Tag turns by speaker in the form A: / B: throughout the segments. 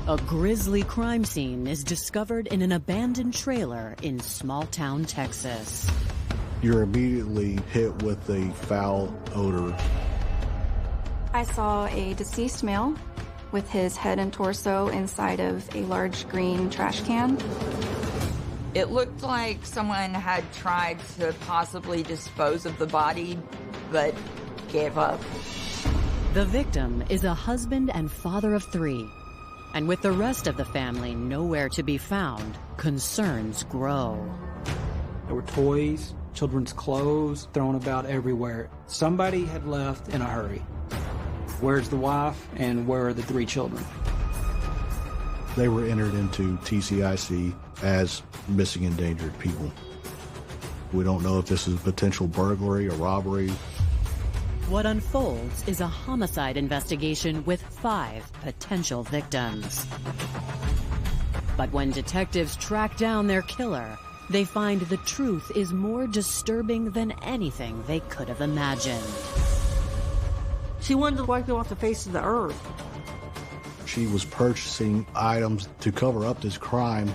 A: A grisly crime scene is discovered in an abandoned trailer in small-town Texas.
B: You're immediately hit with a foul odor.
C: I saw a deceased male with his head and torso inside of a large green trash can.
D: It looked like someone had tried to possibly dispose of the body, but gave up.
A: The victim is a husband and father of 3. And with the rest of the family nowhere to be found, concerns grow.
E: There were toys, children's clothes thrown about everywhere. Somebody had left in a hurry. Where's the wife and where are the 3 children?
B: They were entered into TCIC as missing endangered people. We don't know if this is a potential burglary or robbery.
A: What unfolds is a homicide investigation with 5 potential victims. But when detectives track down their killer, they find the truth is more disturbing than anything they could have imagined.
F: She wanted to wipe it off the face of the earth.
B: She was purchasing items to cover up this crime,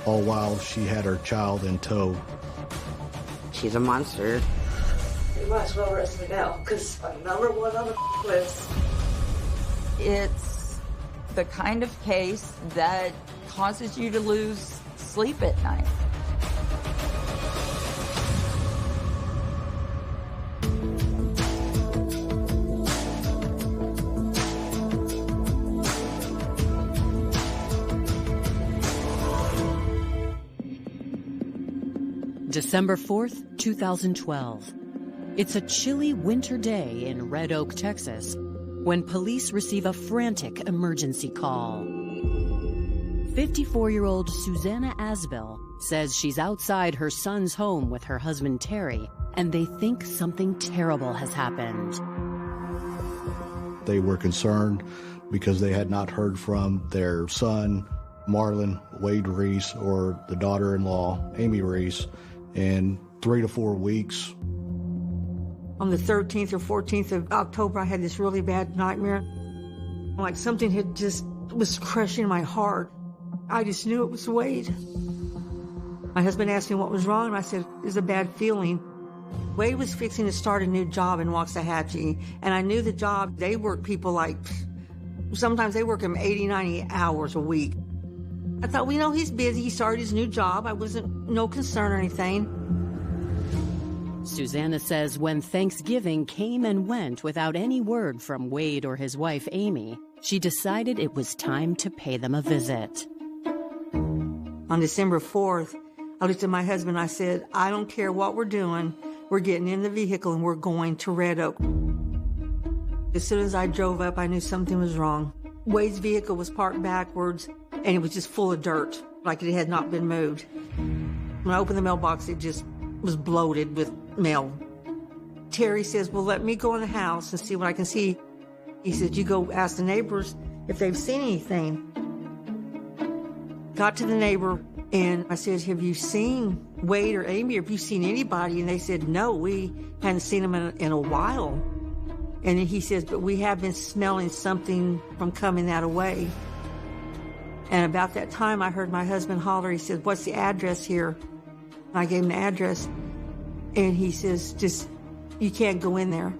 B: all while she had her child in tow.
G: She's a monster.
H: You might as well arrest me now, because I'm number 1 on the list.
D: It's the kind of case that causes you to lose sleep at night.
A: December 4th, 2012. It's a chilly winter day in Red Oak, Texas, when police receive a frantic emergency call. 54-year-old Susanna Asbell says she's outside her son's home with her husband Terry, and they think something terrible has happened.
B: They were concerned because they had not heard from their son, Marlon Wade Reece, or the daughter-in-law, Amy Reece, in 3 to 4 weeks.
F: On the 13th or 14th of October, I had this really bad nightmare. Like something had just was crushing my heart. I just knew it was Wade. My husband asked me what was wrong, and I said, it's a bad feeling. Wade was fixing to start a new job in Waxahachie, and I knew the job, they work people like, sometimes they work them 80, 90 hours a week. I thought, well, you know, he's busy. He started his new job. I wasn't no concern or anything.
A: Susanna says when Thanksgiving came and went without any word from Wade or his wife, Amy, she decided it was time to pay them a visit.
F: On December 4th, I looked at my husband. I said, I don't care what we're doing. We're getting in the vehicle and we're going to Red Oak. As soon as I drove up, I knew something was wrong. Wade's vehicle was parked backwards, and it was just full of dirt, like it had not been moved. When I opened the mailbox, it just was bloated with mail. Terry says, well, let me go in the house and see what I can see. He said, you go ask the neighbors if they've seen anything. Got to the neighbor, and I said, have you seen Wade or Amy, or have you seen anybody? And they said, no, we hadn't seen them in a while. And then he says, but we have been smelling something from coming that way. And about that time, I heard my husband holler. He said, what's the address here? And I gave him the address. And he says, just, you can't go in there.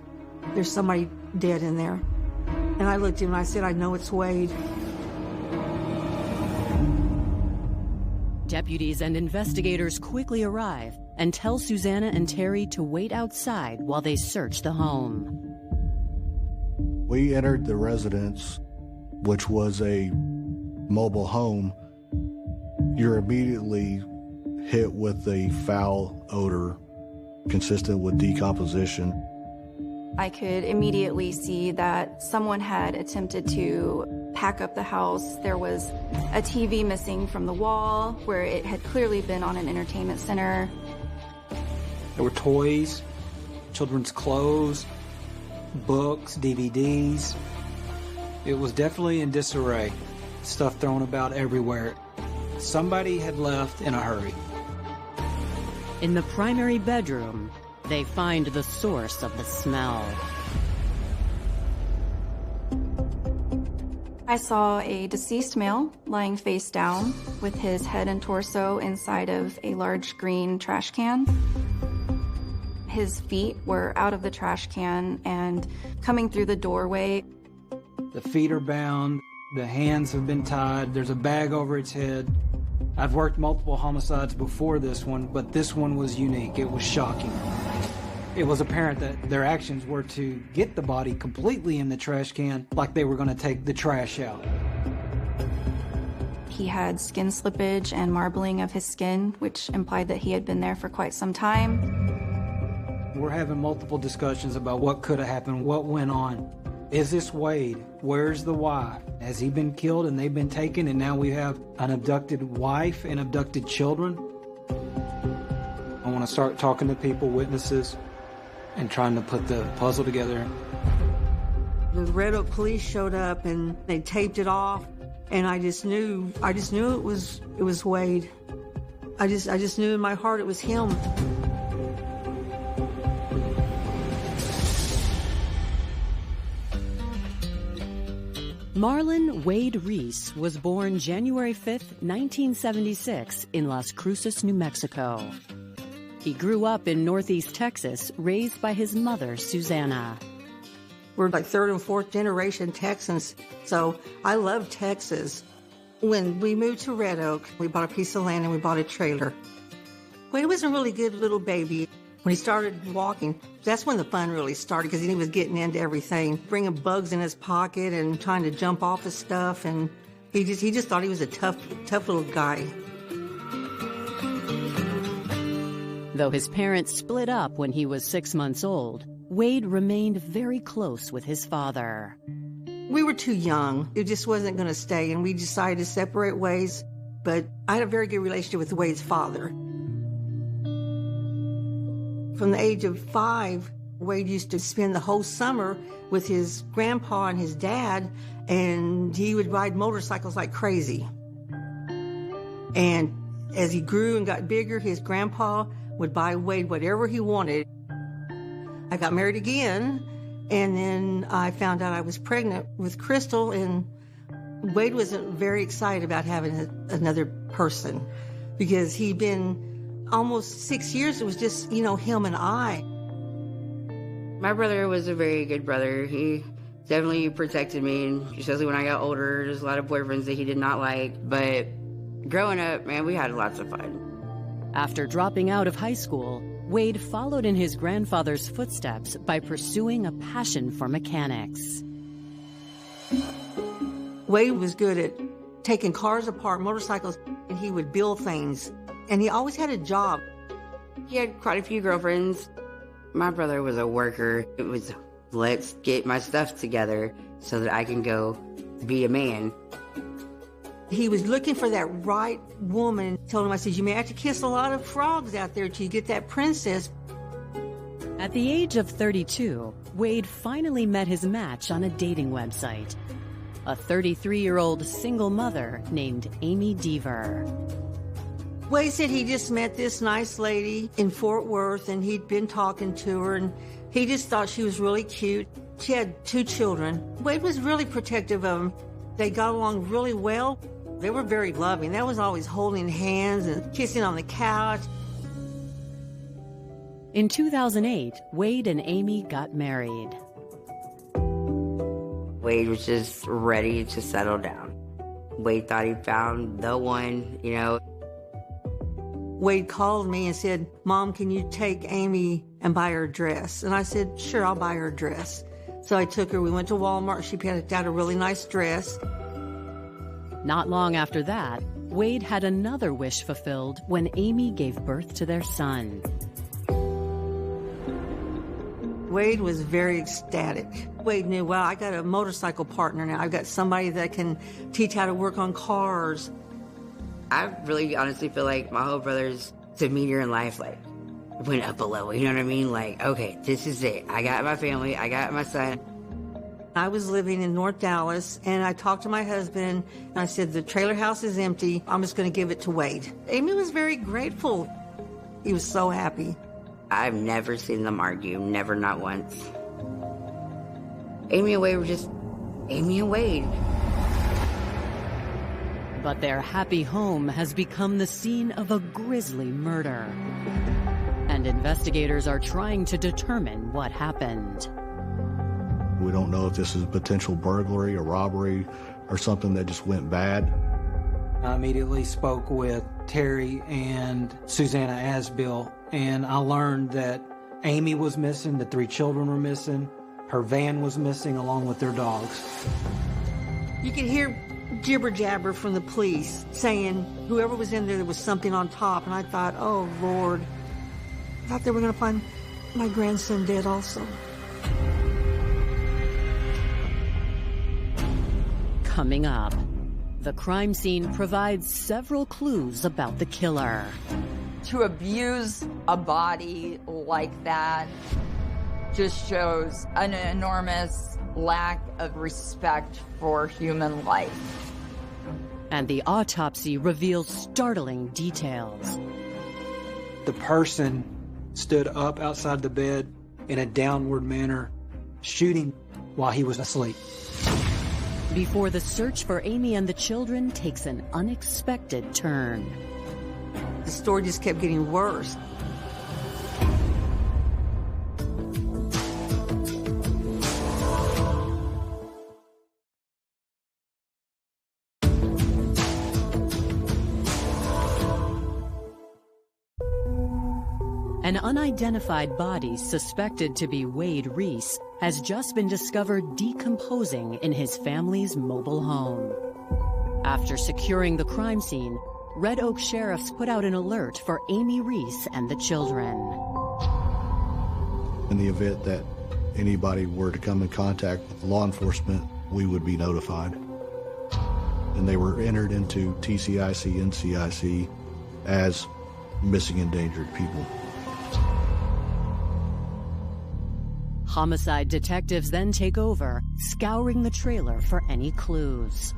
F: There's somebody dead in there. And I looked at him and I said, I know it's Wade.
A: Deputies and investigators quickly arrive and tell Susanna and Terry to wait outside while they search the home.
B: We entered the residence, which was a mobile home. You're immediately hit with a foul odor consistent with decomposition.
C: I could immediately see that someone had attempted to pack up the house. There was a TV missing from the wall where it had clearly been on an entertainment center.
E: There were toys, children's clothes, books, DVDs. It was definitely in disarray. Stuff thrown about everywhere. Somebody had left in a hurry.
A: In the primary bedroom, they find the source of the smell.
C: I saw a deceased male lying face down with his head and torso inside of a large green trash can. His feet were out of the trash can and coming through the doorway.
E: The feet are bound, the hands have been tied, there's a bag over its head. I've worked multiple homicides before this one, but this one was unique. It was shocking. It was apparent that their actions were to get the body completely in the trash can, like they were going to take the trash out.
C: He had skin slippage and marbling of his skin, which implied that he had been there for quite some time.
E: We're having multiple discussions about what could have happened, what went on. Is this Wade? Where's the wife? Has he been killed and they've been taken and now we have an abducted wife and abducted children? I want to start talking to people, witnesses, and trying to put the puzzle together.
F: The Red Oak police showed up and they taped it off, and I just knew it was Wade. I just knew in my heart it was him.
A: Marlon Wade Reece was born January 5, 1976 in Las Cruces, New Mexico. He grew up in Northeast Texas, raised by his mother, Susanna.
F: We're like third and fourth generation Texans, so I love Texas. When we moved to Red Oak, we bought a piece of land and we bought a trailer. Wade was a really good little baby. When he started walking, that's when the fun really started, because he was getting into everything, bringing bugs in his pocket and trying to jump off of stuff, and he just thought he was a tough little guy.
A: Though his parents split up when he was 6 months old, Wade remained very close with his father.
F: We were too young. It just wasn't going to stay, and we decided to separate ways, but I had a very good relationship with Wade's father. From the age of 5, Wade used to spend the whole summer with his grandpa and his dad, and he would ride motorcycles like crazy. And as he grew and got bigger, his grandpa would buy Wade whatever he wanted. I got married again, and then I found out I was pregnant with Crystal, and Wade wasn't very excited about having another person, because he'd been almost 6 years, it was just, him and I.
G: My brother was a very good brother. He definitely protected me, and especially when I got older, there's a lot of boyfriends that he did not like. But growing up, man, we had lots of fun.
A: After dropping out of high school, Wade followed in his grandfather's footsteps by pursuing a passion for mechanics.
F: Wade was good at taking cars apart, motorcycles, and he would build things. And he always had a job.
G: He had quite a few girlfriends. My brother was a worker. It was, let's get my stuff together so that I can go be a man.
F: He was looking for that right woman. Told him, I said, you may have to kiss a lot of frogs out there till you get that princess.
A: At the age of 32, Wade finally met his match on a dating website. A 33-year-old single mother named Amy Deaver.
F: Wade said he just met this nice lady in Fort Worth, and he'd been talking to her, and he just thought she was really cute. She had 2 children. Wade was really protective of them. They got along really well. They were very loving. They was always holding hands and kissing on the couch.
A: In 2008, Wade and Amy got married.
G: Wade was just ready to settle down. Wade thought he found the one,
F: Wade called me and said, Mom, can you take Amy and buy her a dress? And I said, sure, I'll buy her a dress. So I took her, we went to Walmart, she picked out a really nice dress.
A: Not long after that, Wade had another wish fulfilled when Amy gave birth to their son.
F: Wade was very ecstatic. Wade knew, well, I got a motorcycle partner now. I've got somebody that can teach how to work on cars.
G: I really honestly feel like my whole brother's demeanor in life, went up a level, you know what I mean? Okay, this is it. I got my family, I got my son.
F: I was living in North Dallas, and I talked to my husband, and I said, the trailer house is empty. I'm just going to give it to Wade. Amy was very grateful. He was so happy.
G: I've never seen them argue, never, not once. Amy and Wade were just Amy and Wade.
A: But their happy home has become the scene of a grisly murder. And investigators are trying to determine what happened.
B: We don't know if this is a potential burglary or robbery or something that just went bad.
E: I immediately spoke with Terry and Susanna Asbill, and I learned that Amy was missing, the 3 children were missing, her van was missing along with their dogs.
F: You could hear jibber jabber from the police saying whoever was in there was something on top, and I thought, oh Lord, I thought they were going to find my grandson dead also.
A: Coming up, the crime scene provides several clues about the killer.
D: To abuse a body like that just shows an enormous lack of respect for human life.
A: And the autopsy reveals startling details.
E: The person stood up outside the bed in a downward manner, shooting while he was asleep.
A: Before the search for Amy and the children takes an unexpected turn.
F: The story just kept getting worse.
A: An unidentified body suspected to be Wade Reece has just been discovered decomposing in his family's mobile home. After securing the crime scene, Red Oak sheriffs put out an alert for Amy Reece and the children.
B: In the event that anybody were to come in contact with law enforcement, we would be notified. And they were entered into TCIC, NCIC as missing endangered people.
A: Homicide detectives then take over, scouring the trailer for any clues.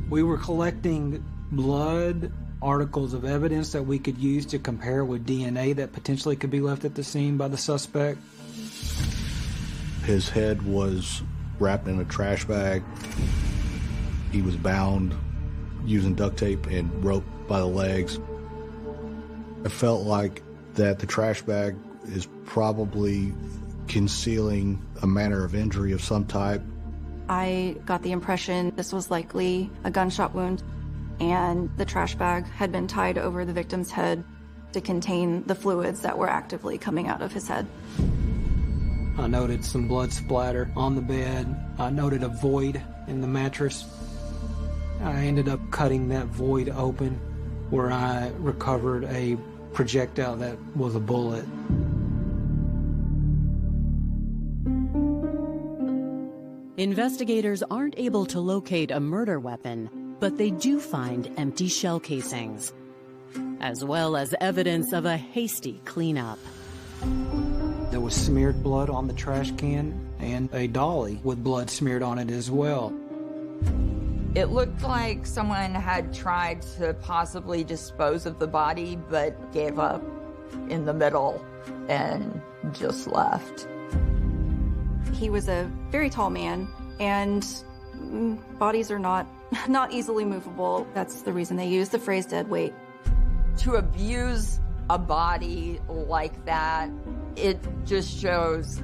E: We were collecting blood, articles of evidence that we could use to compare with DNA that potentially could be left at the scene by the suspect.
B: His head was wrapped in a trash bag. He was bound using duct tape and rope by the legs. I felt like that the trash bag is probably concealing a manner of injury of some type.
C: I got the impression this was likely a gunshot wound, and the trash bag had been tied over the victim's head to contain the fluids that were actively coming out of his head.
E: I noted some blood splatter on the bed. I noted a void in the mattress. I ended up cutting that void open, where I recovered a projectile that was a bullet.
A: Investigators aren't able to locate a murder weapon, but they do find empty shell casings, as well as evidence of a hasty cleanup.
E: There was smeared blood on the trash can and a dolly with blood smeared on it as well.
D: It looked like someone had tried to possibly dispose of the body, but gave up in the middle and just left.
C: He was a very tall man, and bodies are not easily movable. That's the reason they use the phrase dead weight.
D: To abuse a body like that, it just shows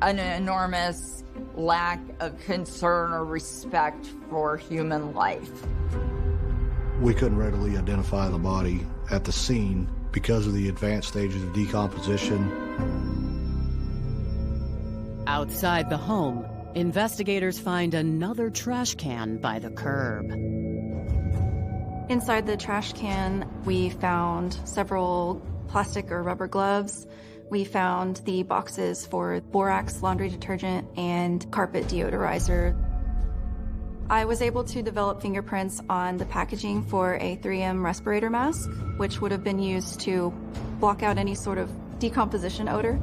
D: an enormous lack of concern or respect for human life.
B: We couldn't readily identify the body at the scene because of the advanced stages of decomposition.
A: Outside the home, investigators find another trash can by the curb.
C: Inside the trash can, we found several plastic or rubber gloves. We found the boxes for borax laundry detergent and carpet deodorizer. I was able to develop fingerprints on the packaging for a 3M respirator mask, which would have been used to block out any sort of decomposition odor.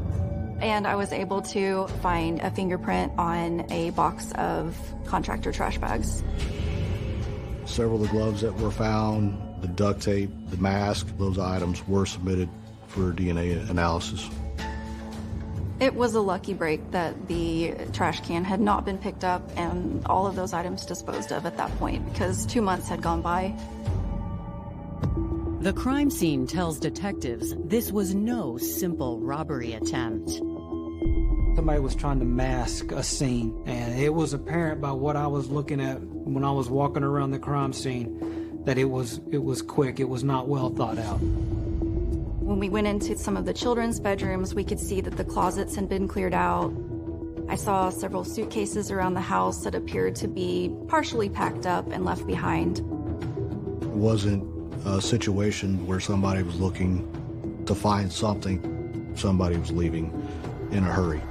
C: And I was able to find a fingerprint on a box of contractor trash bags.
B: Several of the gloves that were found, the duct tape, the mask, those items were submitted for DNA analysis.
C: It was a lucky break that the trash can had not been picked up and all of those items disposed of at that point, because 2 months had gone by.
A: The crime scene tells detectives this was no simple robbery attempt.
E: Somebody was trying to mask a scene, and it was apparent by what I was looking at when I was walking around the crime scene that it was quick. It was not well thought out.
C: When we went into some of the children's bedrooms, we could see that the closets had been cleared out. I saw several suitcases around the house that appeared to be partially packed up and left behind.
B: It wasn't a situation where somebody was looking to find something. Somebody was leaving in a hurry.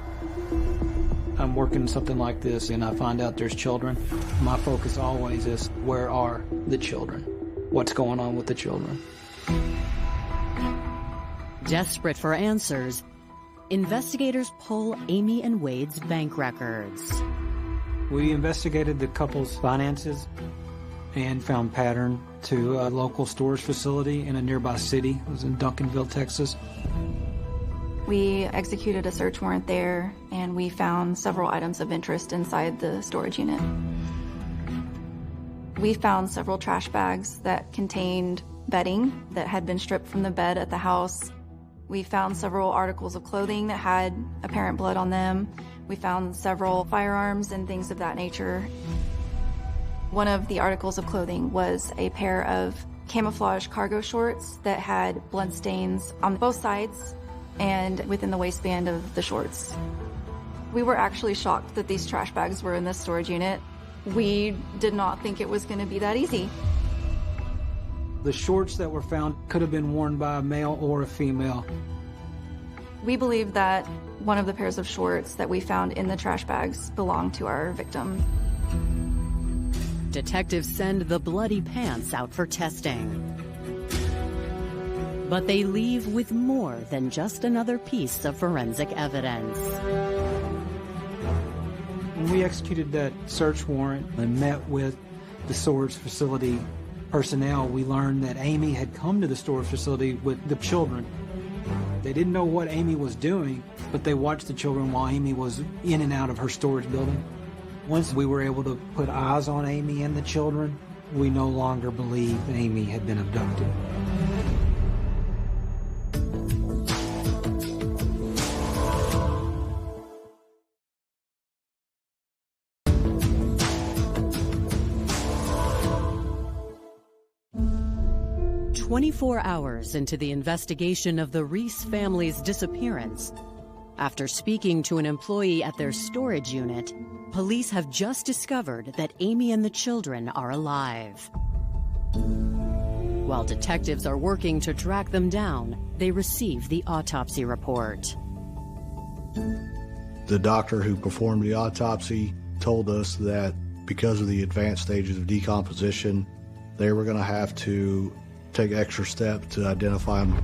E: I'm working something like this and I find out there's children. My focus always is, where are the children? What's going on with the children?
A: Desperate for answers, investigators pull Amy and Wade's bank records.
E: We investigated the couple's finances and found pattern to a local storage facility in a nearby city. It was in Duncanville, Texas.
C: We executed a search warrant there, and we found several items of interest inside the storage unit. We found several trash bags that contained bedding that had been stripped from the bed at the house. We found several articles of clothing that had apparent blood on them. We found several firearms and things of that nature. One of the articles of clothing was a pair of camouflage cargo shorts that had blood stains on both sides and within the waistband of the shorts. We were actually shocked that these trash bags were in this storage unit. We did not think it was going to be that easy.
E: The shorts that were found could have been worn by a male or a female.
C: We believe that one of the pairs of shorts that we found in the trash bags belonged to our victim.
A: Detectives send the bloody pants out for testing. But they leave with more than just another piece of forensic evidence.
E: When we executed that search warrant and met with the storage facility personnel, we learned that Amy had come to the storage facility with the children. They didn't know what Amy was doing, but they watched the children while Amy was in and out of her storage building. Once we were able to put eyes on Amy and the children, we no longer believed Amy had been abducted.
A: "24 hours into the investigation of the Reece family's disappearance, after speaking to an employee at their storage unit, police have just discovered that Amy and the children are alive. While detectives are working to track them down, they receive the autopsy report.
B: The doctor who performed the autopsy told us that because of the advanced stages of decomposition, they were going to have to take extra steps to identify them.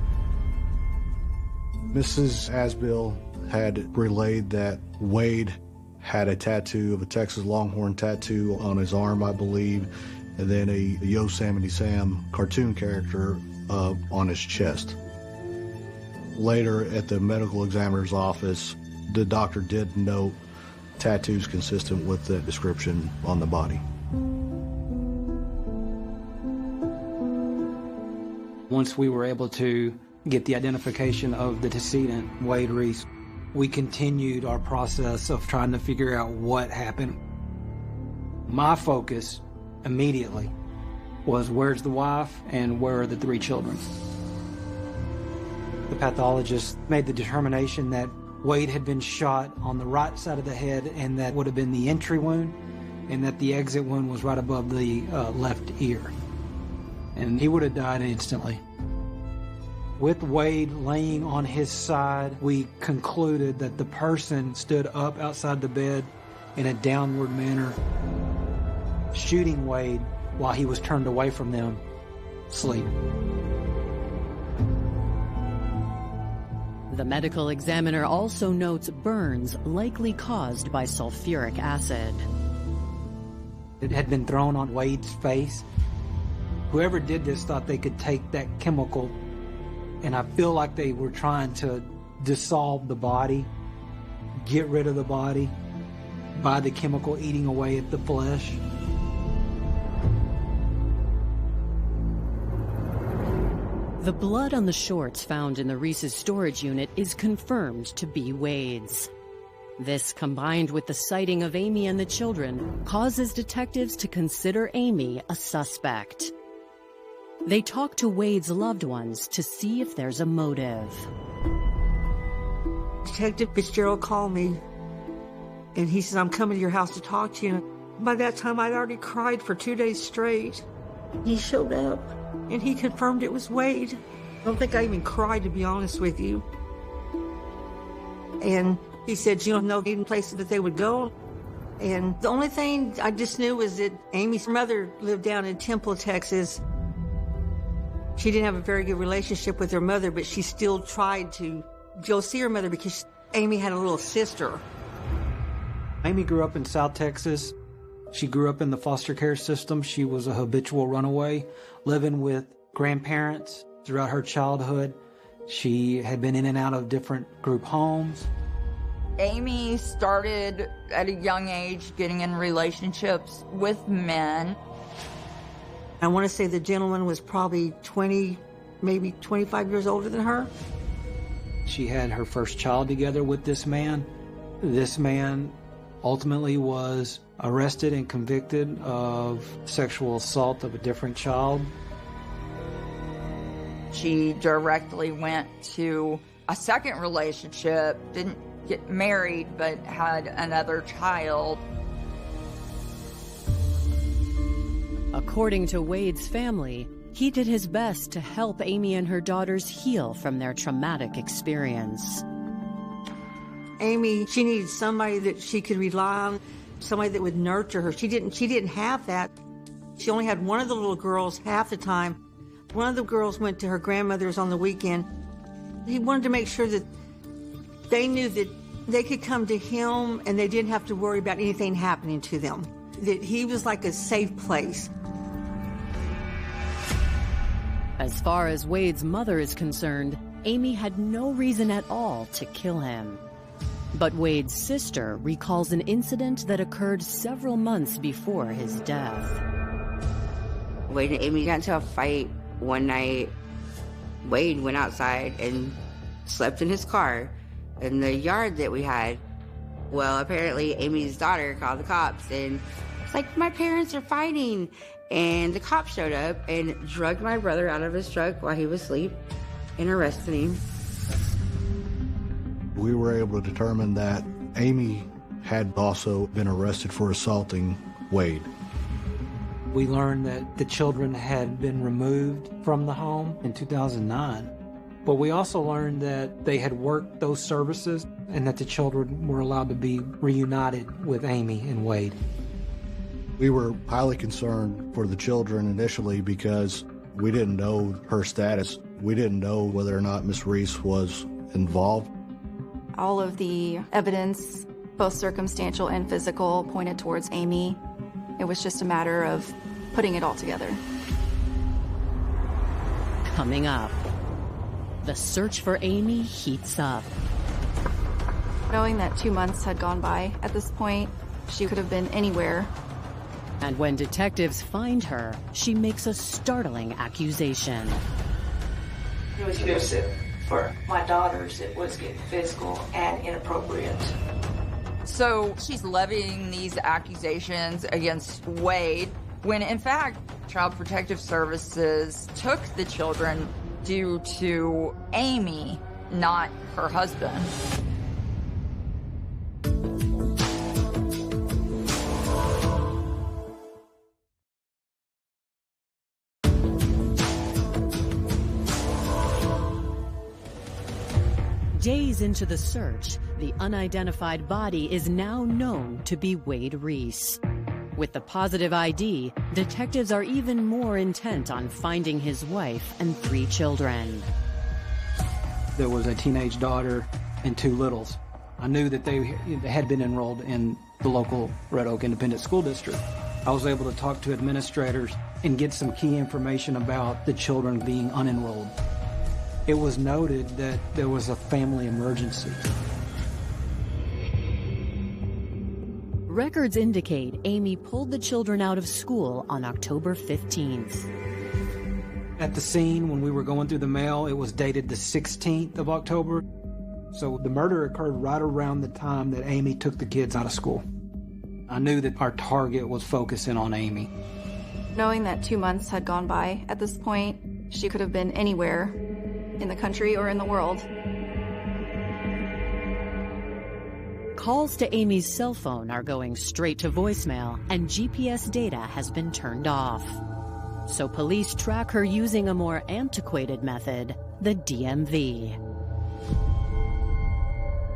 B: Mrs. Asbill had relayed that Wade had a tattoo of a Texas Longhorn tattoo on his arm, I believe, and then a Yosemite Sam cartoon character on his chest. Later at the medical examiner's office, the doctor did note tattoos consistent with that description on the body.
E: Once we were able to get the identification of the decedent, Wade Reece, we continued our process of trying to figure out what happened. My focus immediately was, where's the wife and where are the 3 children? The pathologist made the determination that Wade had been shot on the right side of the head, and that would have been the entry wound, and that the exit wound was right above the left ear. And he would have died instantly. With Wade laying on his side, we concluded that the person stood up outside the bed in a downward manner, shooting Wade while he was turned away from them, asleep.
A: The medical examiner also notes burns likely caused by sulfuric acid.
E: It had been thrown on Wade's face. Whoever did this thought they could take that chemical, and I feel like they were trying to dissolve the body get rid of the body by the chemical eating away at the flesh.
A: The blood on the shorts found in the Reese's storage unit is confirmed to be Wade's. This, combined with the sighting of Amy and the children, causes detectives to consider Amy a suspect. They talk to Wade's loved ones to see if there's a motive.
F: Detective Fitzgerald called me, and he said, I'm coming to your house to talk to you. By that time, I'd already cried for 2 days straight. He showed up, and he confirmed it was Wade. I don't think I even cried, to be honest with you. And he said, you don't know any places that they would go. And the only thing I just knew was that Amy's mother lived down in Temple, Texas. She didn't have a very good relationship with her mother, but she still tried to go see her mother because Amy had a little sister.
E: Amy grew up in South Texas. She grew up in the foster care system. She was a habitual runaway, living with grandparents throughout her childhood. She had been in and out of different group homes.
D: Amy started at a young age getting in relationships with men.
F: I want to say the gentleman was probably 20, maybe 25 years older than her.
E: She had her first child together with this man. This man ultimately was arrested and convicted of sexual assault of a different child.
D: She directly went to a second relationship, didn't get married, but had another child.
A: According to Wade's family, he did his best to help Amy and her daughters heal from their traumatic experience.
F: Amy, she needed somebody that she could rely on, somebody that would nurture her. She didn't have that. She only had one of the little girls half the time. One of the girls went to her grandmother's on the weekend. He wanted to make sure that they knew that they could come to him and they didn't have to worry about anything happening to them, that he was like a safe place.
A: As far as Wade's mother is concerned, Amy had no reason at all to kill him. But Wade's sister recalls an incident that occurred several months before his death.
G: Wade and Amy got into a fight one night. Wade went outside and slept in his car in the yard that we had. Well, apparently Amy's daughter called the cops and it's like, my parents are fighting. And the cops showed up and drugged my brother out of his truck while he was asleep and arrested him.
B: We were able to determine that Amy had also been arrested for assaulting Wade.
E: We learned that the children had been removed from the home in 2009. But we also learned that they had worked those services and that the children were allowed to be reunited with Amy and Wade.
B: We were highly concerned for the children initially because we didn't know her status. We didn't know whether or not Miss Reece was involved.
C: All of the evidence, both circumstantial and physical, pointed towards Amy. It was just a matter of putting it all together.
A: Coming up, the search for Amy heats up.
C: Knowing that 2 months had gone by at this point, she could have been anywhere.
A: And when detectives find her, she makes a startling accusation.
H: It was abusive. For my daughters, it was getting physical and inappropriate.
D: So she's levying these accusations against Wade, when in fact, Child Protective Services took the children due to Amy, not her husband.
A: Days into the search, the unidentified body is now known to be Wade Reece. With the positive ID, detectives are even more intent on finding his wife and 3 children.
E: There was a teenage daughter and 2 littles. I knew that they had been enrolled in the local Red Oak Independent School District. I was able to talk to administrators and get some key information about the children being unenrolled. It was noted that there was a family emergency.
A: Records indicate Amy pulled the children out of school on October 15th.
E: At the scene, when we were going through the mail, it was dated the 16th of October. So the murder occurred right around the time that Amy took the kids out of school. I knew that our target was focusing on Amy.
C: Knowing that 2 months had gone by at this point, she could have been anywhere in the country or in the world.
A: Calls to Amy's cell phone are going straight to voicemail, and GPS data has been turned off. So police track her using a more antiquated method, the DMV.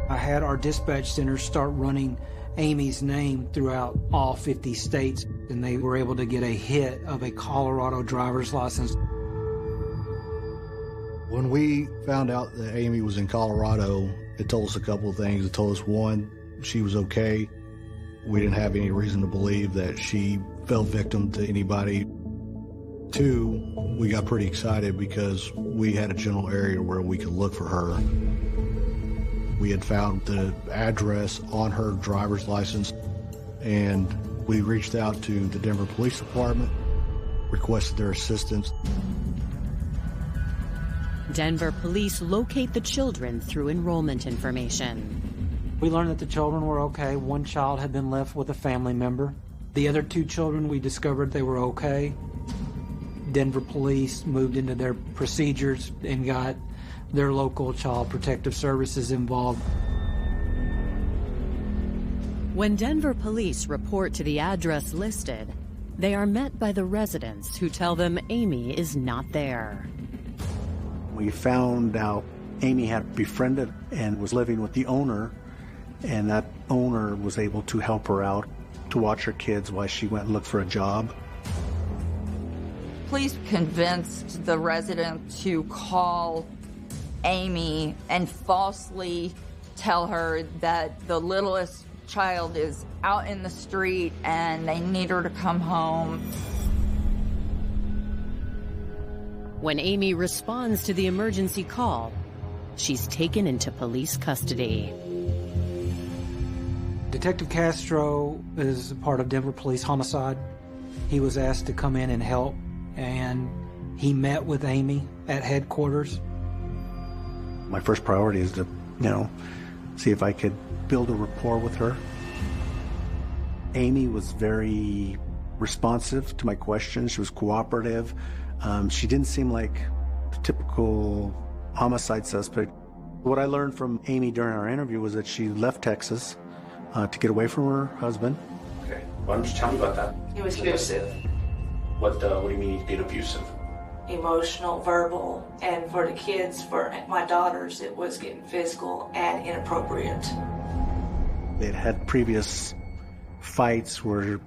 E: I had our dispatch center start running Amy's name throughout all 50 states, and they were able to get a hit of a Colorado driver's license.
B: When we found out that Amy was in Colorado, it told us a couple of things. It told us, one, she was okay. We didn't have any reason to believe that she fell victim to anybody. Two, we got pretty excited because we had a general area where we could look for her. We had found the address on her driver's license, and we reached out to the Denver Police Department, requested their assistance.
A: Denver police locate the children through enrollment information.
E: We learned that the children were okay. One child had been left with a family member. The other two children, we discovered they were okay. Denver police moved into their procedures and got their local child protective services involved.
A: When Denver police report to the address listed, they are met by the residents who tell them Amy is not there.
I: We found out Amy had befriended and was living with the owner, and that owner was able to help her out to watch her kids while she went and looked for a job.
D: Police convinced the resident to call Amy and falsely tell her that the littlest child is out in the street and they need her to come home.
A: When Amy responds to the emergency call, she's taken into police custody.
E: Detective Castro is a part of Denver Police Homicide. He was asked to come in and help, and he met with Amy at headquarters.
I: My first priority is to, see if I could build a rapport with her. Amy was very responsive to my questions. She was cooperative. She didn't seem like the typical homicide suspect. What I learned from Amy during our interview was that she left Texas to get away from her husband.
J: Okay, why don't you tell me about that?
H: He was abusive.
J: What do you mean he's being abusive?
H: Emotional, verbal, and for the kids, for my daughters, it was getting physical and inappropriate.
I: They'd had previous fights where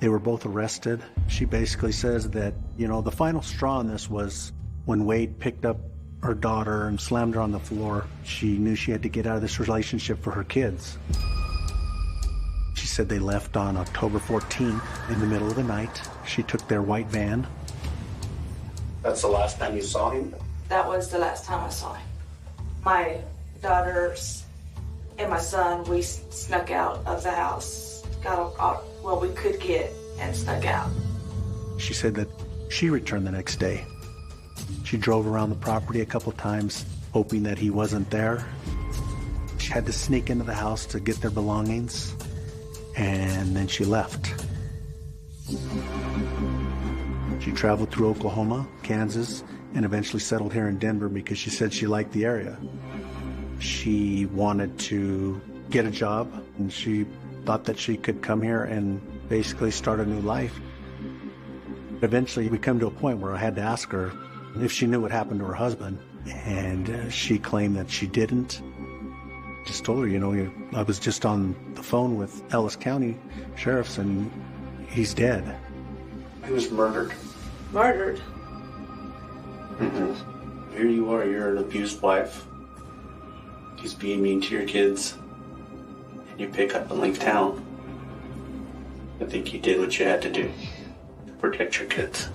I: they were both arrested. She basically says that, the final straw on this was when Wade picked up her daughter and slammed her on the floor. She knew she had to get out of this relationship for her kids. She said they left on October 14th in the middle of the night. She took their white van.
J: That's the last time you saw him?
H: That was the last time I saw him. My daughters and my son, we snuck out of the house, got out what we could get and snuck out.
I: She said that she returned the next day. She drove around the property a couple times, hoping that he wasn't there. She had to sneak into the house to get their belongings, and then she left. She traveled through Oklahoma, Kansas, and eventually settled here in Denver because she said she liked the area. She wanted to get a job, and she thought that she could come here and basically start a new life. Eventually, we come to a point where I had to ask her if she knew what happened to her husband, and she claimed that she didn't. Just told her, I was just on the phone with Ellis County sheriffs, and he's dead.
J: He was murdered.
H: Murdered?
J: Mm-hmm. Here you are, you're an abused wife. He's being mean to your kids. And you pick up and leave town. I think you did what you had to do to protect your kids.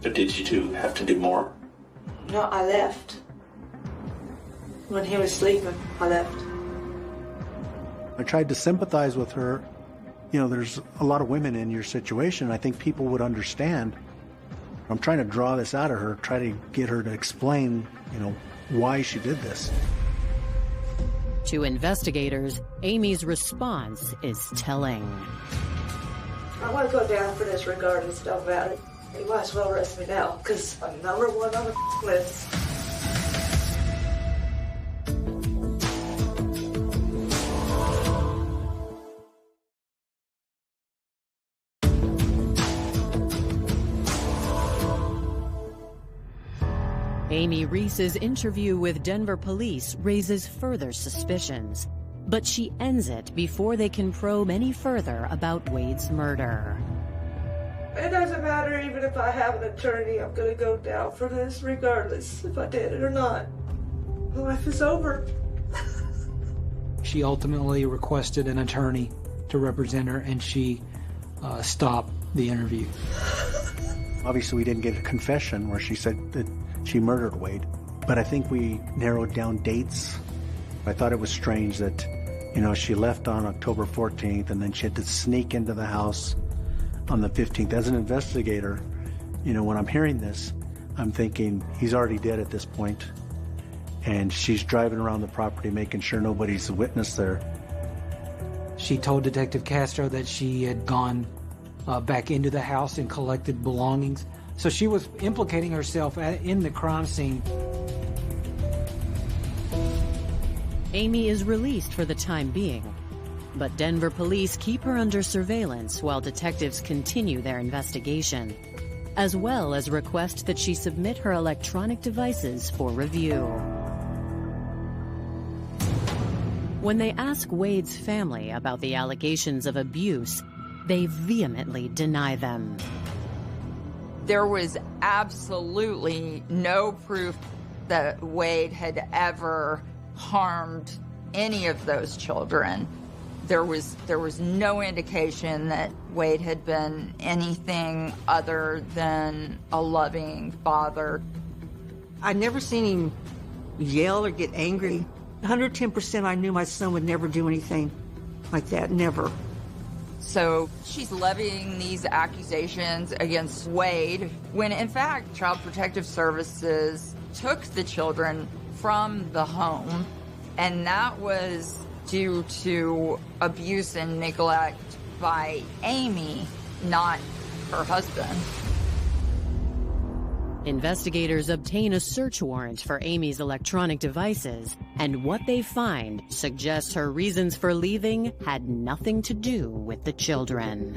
J: But did you have to do more?
H: No, I left. When he was sleeping, I left.
I: I tried to sympathize with her. You know, there's a lot of women in your situation. I think people would understand. I'm trying to draw this out of her, try to get her to explain, you know, why she did this.
A: To investigators, Amy's response is telling.
H: I want to go down for this regardless, don't matter. You might as well arrest me now, because I'm #1 on the list.
A: Amy Reece's interview with Denver police raises further suspicions, but she ends it before they can probe any further about Wade's murder.
H: It doesn't matter even if I have an attorney. I'm going to go down for this regardless if I did it or not. My life is over.
E: She ultimately requested an attorney to represent her, and she stopped the interview.
I: Obviously, we didn't get a confession where she said that she murdered Wade, but I think we narrowed down dates. I thought it was strange that, you know, she left on October 14th and then she had to sneak into the house on the 15th. As an investigator, you know, when I'm hearing this, I'm thinking he's already dead at this point, and she's driving around the property making sure nobody's a witness there.
E: She told Detective Castro that she had gone back into the house and collected belongings. So she was implicating herself in the crime scene.
A: Amy is released for the time being, but Denver police keep her under surveillance while detectives continue their investigation, as well as request that she submit her electronic devices for review. When they ask Wade's family about the allegations of abuse, they vehemently deny them.
D: There was absolutely no proof that Wade had ever harmed any of those children. There was no indication that Wade had been anything other than a loving father.
F: I'd never seen him yell or get angry. 110% I knew my son would never do anything like that, never.
D: So she's levying these accusations against Wade when, in fact, Child Protective Services took the children from the home, and that was due to abuse and neglect by Amy, not her husband.
A: Investigators obtain a search warrant for Amy's electronic devices, and what they find suggests her reasons for leaving had nothing to do with the children.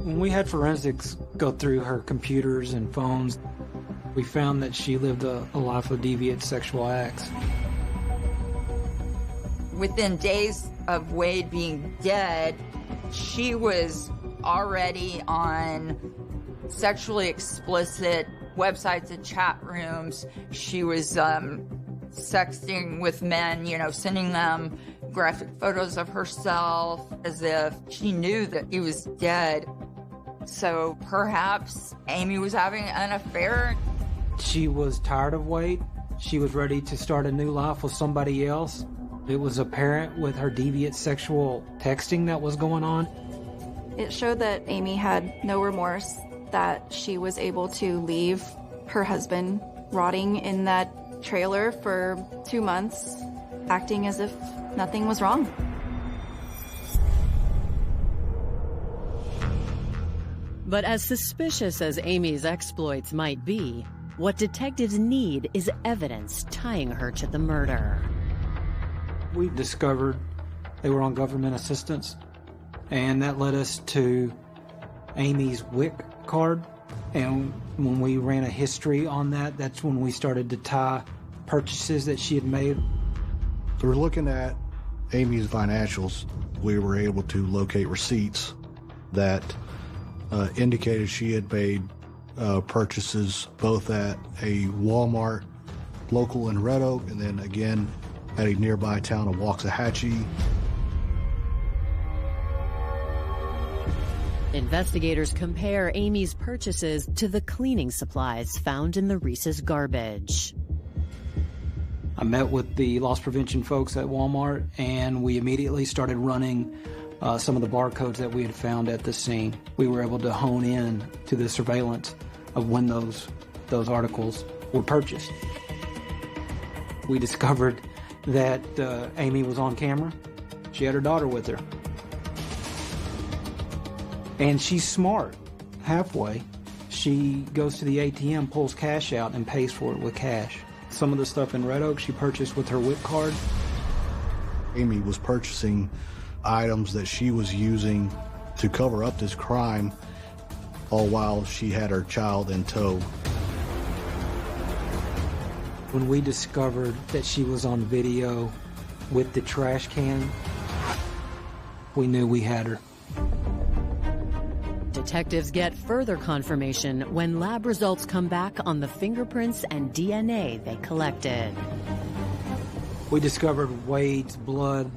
E: When we had forensics go through her computers and phones, we found that she lived a life of deviant sexual acts.
D: Within days of Wade being dead, she was already on sexually explicit websites and chat rooms. She was sexting with men, you know, sending them graphic photos of herself as if she knew that he was dead. So perhaps Amy was having an affair.
E: She was tired of Wade. She was ready to start a new life with somebody else. It was apparent with her deviant sexual texting that was going on.
C: It showed that Amy had no remorse, that she was able to leave her husband rotting in that trailer for 2 months, acting as if nothing was wrong.
A: But as suspicious as Amy's exploits might be, what detectives need is evidence tying her to the murder.
E: We discovered they were on government assistance, and that led us to Amy's WIC card. And when we ran a history on that, that's when we started to tie purchases that she had made.
B: So we're looking at Amy's financials. We were able to locate receipts that indicated she had made purchases both at a Walmart local in Red Oak and then again at a nearby town of Waxahachie.
A: Investigators compare Amy's purchases to the cleaning supplies found in the Reese's garbage.
E: I met with the loss prevention folks at Walmart, and we immediately started running some of the barcodes that we had found at the scene. We were able to hone in to the surveillance of when those articles were purchased. We discovered that Amy was on camera. She had her daughter with her. And she's smart. Halfway, she goes to the ATM, pulls cash out, and pays for it with cash. Some of the stuff in Red Oak she purchased with her WIC card.
B: Amy was purchasing items that she was using to cover up this crime, all while she had her child in tow.
E: When we discovered that she was on video with the trash can, we knew we had her.
A: Detectives get further confirmation when lab results come back on the fingerprints and DNA they collected.
E: We discovered Wade's blood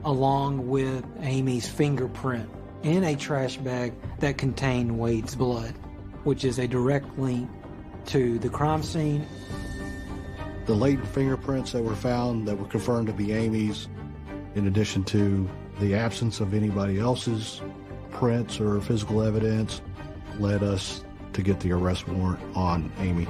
E: along with Amy's fingerprint in a trash bag that contained Wade's blood, which is a direct link to the crime scene.
B: The latent fingerprints that were found that were confirmed to be Amy's, in addition to the absence of anybody else's prints or physical evidence, led us to get the arrest warrant on Amy.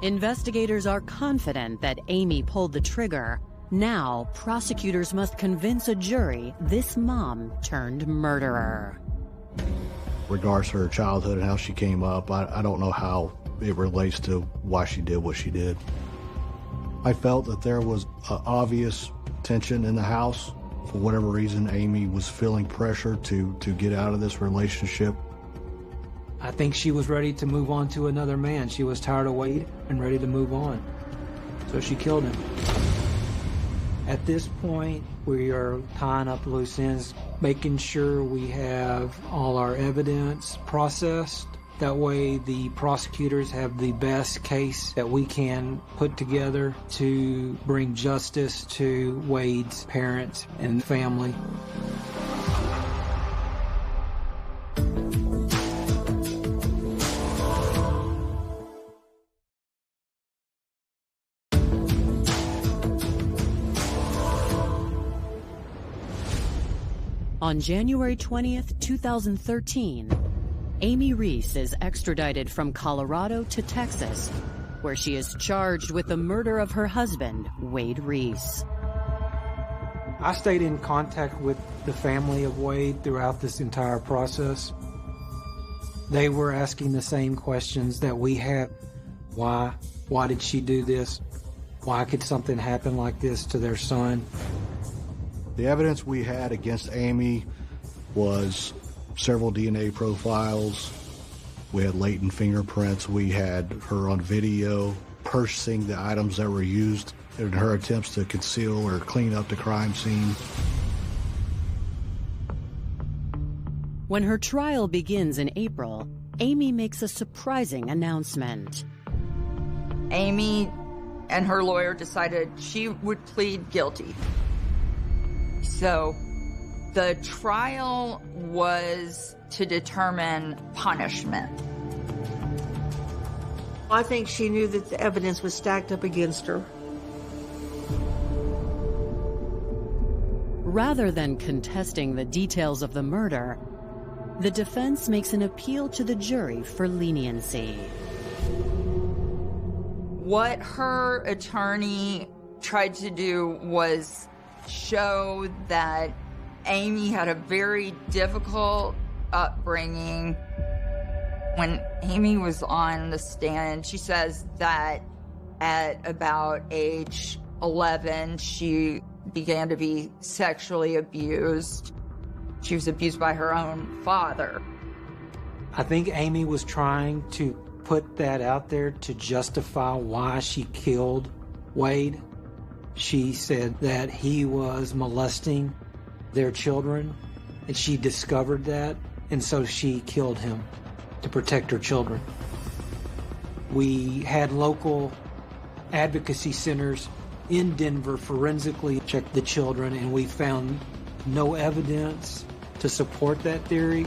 A: Investigators are confident that Amy pulled the trigger. Now, prosecutors must convince a jury this mom turned murderer.
B: Regards to her childhood and how she came up, I don't know how it relates to why she did what she did. I felt that there was obvious tension in the house. For whatever reason, Amy was feeling pressure to get out of this relationship.
E: I think she was ready to move on to another man. She was tired of Wade and ready to move on. So she killed him. At this point, we are tying up loose ends, making sure we have all our evidence processed. That way the prosecutors have the best case that we can put together to bring justice to Wade's parents and family.
A: On January 20th, 2013, Amy Reece is extradited from Colorado to Texas, where she is charged with the murder of her husband, Wade Reece.
E: I stayed in contact with the family of Wade throughout this entire process. They were asking the same questions that we had. Why? Why did she do this? Why could something happen like this to their son?
B: The evidence we had against Amy was several DNA profiles. We had latent fingerprints. We had her on video purchasing the items that were used in her attempts to conceal or clean up the crime scene.
A: When her trial begins in April, Amy makes a surprising announcement.
D: Amy and her lawyer decided she would plead guilty. So the trial was to determine punishment.
F: I think she knew that the evidence was stacked up against her.
A: Rather than contesting the details of the murder, the defense makes an appeal to the jury for leniency.
D: What her attorney tried to do was show that Amy had a very difficult upbringing. When Amy was on the stand, she says that at about age 11, she began to be sexually abused. She was abused by her own father.
E: I think Amy was trying to put that out there to justify why she killed Wade. She said that he was molesting their children, and she discovered that, and so she killed him to protect her children. We had local advocacy centers in Denver forensically check the children, and we found no evidence to support that theory.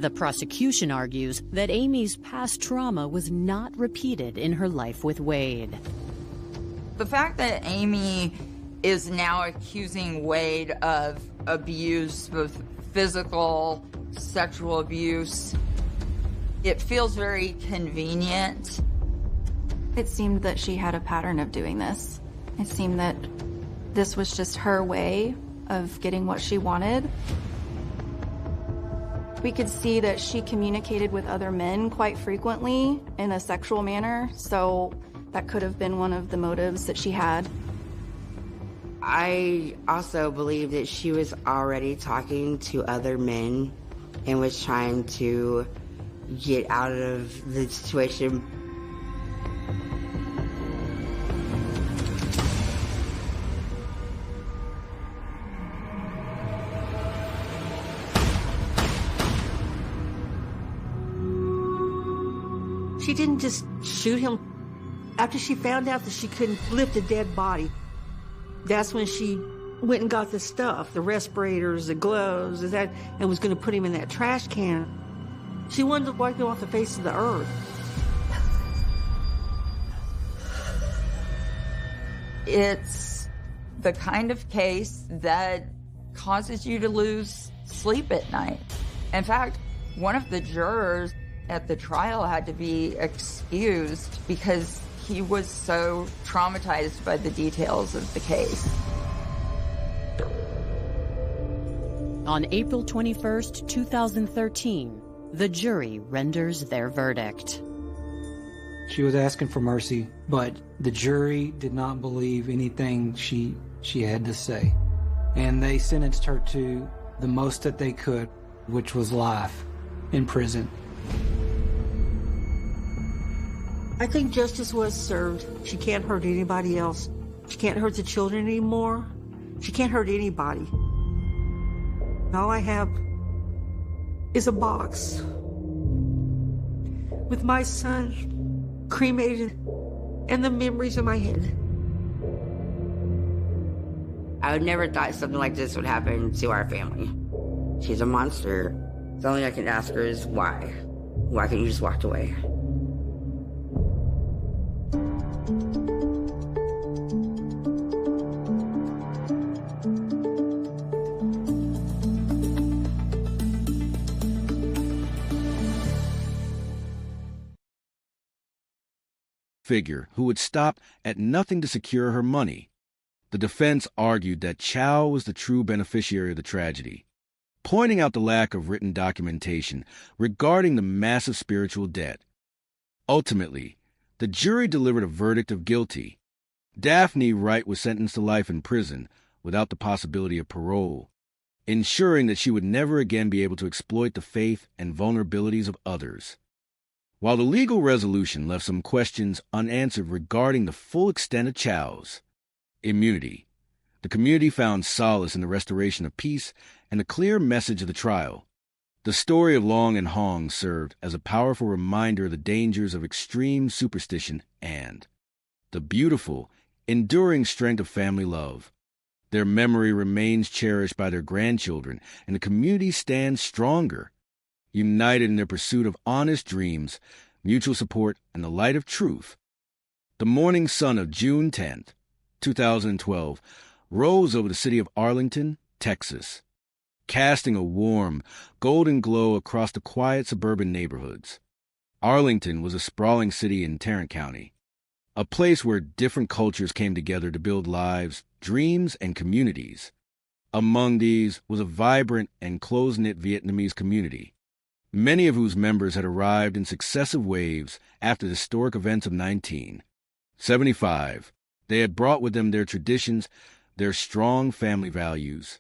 A: The prosecution argues that Amy's past trauma was not repeated in her life with Wade.
D: The fact that Amy is now accusing Wade of abuse, both physical, sexual abuse, it feels very convenient.
C: It seemed that she had a pattern of doing this. It seemed that this was just her way of getting what she wanted. We could see that she communicated with other men quite frequently in a sexual manner, so that could have been one of the motives that she had.
G: I also believe that she was already talking to other men and was trying to get out of the situation.
F: She didn't just shoot him. After she found out that she couldn't lift a dead body, that's when she went and got the stuff, the respirators, the gloves, and was going to put him in that trash can. She wanted to wipe him off the face of the earth.
D: It's the kind of case that causes you to lose sleep at night. In fact, one of the jurors at the trial had to be excused because he was so traumatized by the details of the case.
A: On April 21st, 2013, the jury renders their verdict.
E: She was asking for mercy, but the jury did not believe anything she had to say. And they sentenced her to the most that they could, which was life in prison.
F: I think justice was served. She can't hurt anybody else. She can't hurt the children anymore. She can't hurt anybody. All I have is a box with my son cremated and the memories in my head.
G: I would never thought something like this would happen to our family. She's a monster. The only thing I can ask her is why? Why can't you just walk away?
K: Figure who would stop at nothing to secure her money. The defense argued that Chow was the true beneficiary of the tragedy, pointing out the lack of written documentation regarding the massive spiritual debt. Ultimately, the jury delivered a verdict of guilty. Daphne Wright was sentenced to life in prison without the possibility of parole, ensuring that she would never again be able to exploit the faith and vulnerabilities of others. While the legal resolution left some questions unanswered regarding the full extent of Chow's immunity, the community found solace in the restoration of peace and the clear message of the trial. The story of Long and Hong served as a powerful reminder of the dangers of extreme superstition and the beautiful, enduring strength of family love. Their memory remains cherished by their grandchildren, and the community stands stronger, united in their pursuit of honest dreams, mutual support, and the light of truth. The morning sun of June 10th, 2012, rose over the city of Arlington, Texas, casting a warm, golden glow across the quiet suburban neighborhoods. Arlington was a sprawling city in Tarrant County, a place where different cultures came together to build lives, dreams, and communities. Among these was a vibrant and close-knit Vietnamese community, many of whose members had arrived in successive waves after the historic events of 1975. They had brought with them their traditions, their strong family values,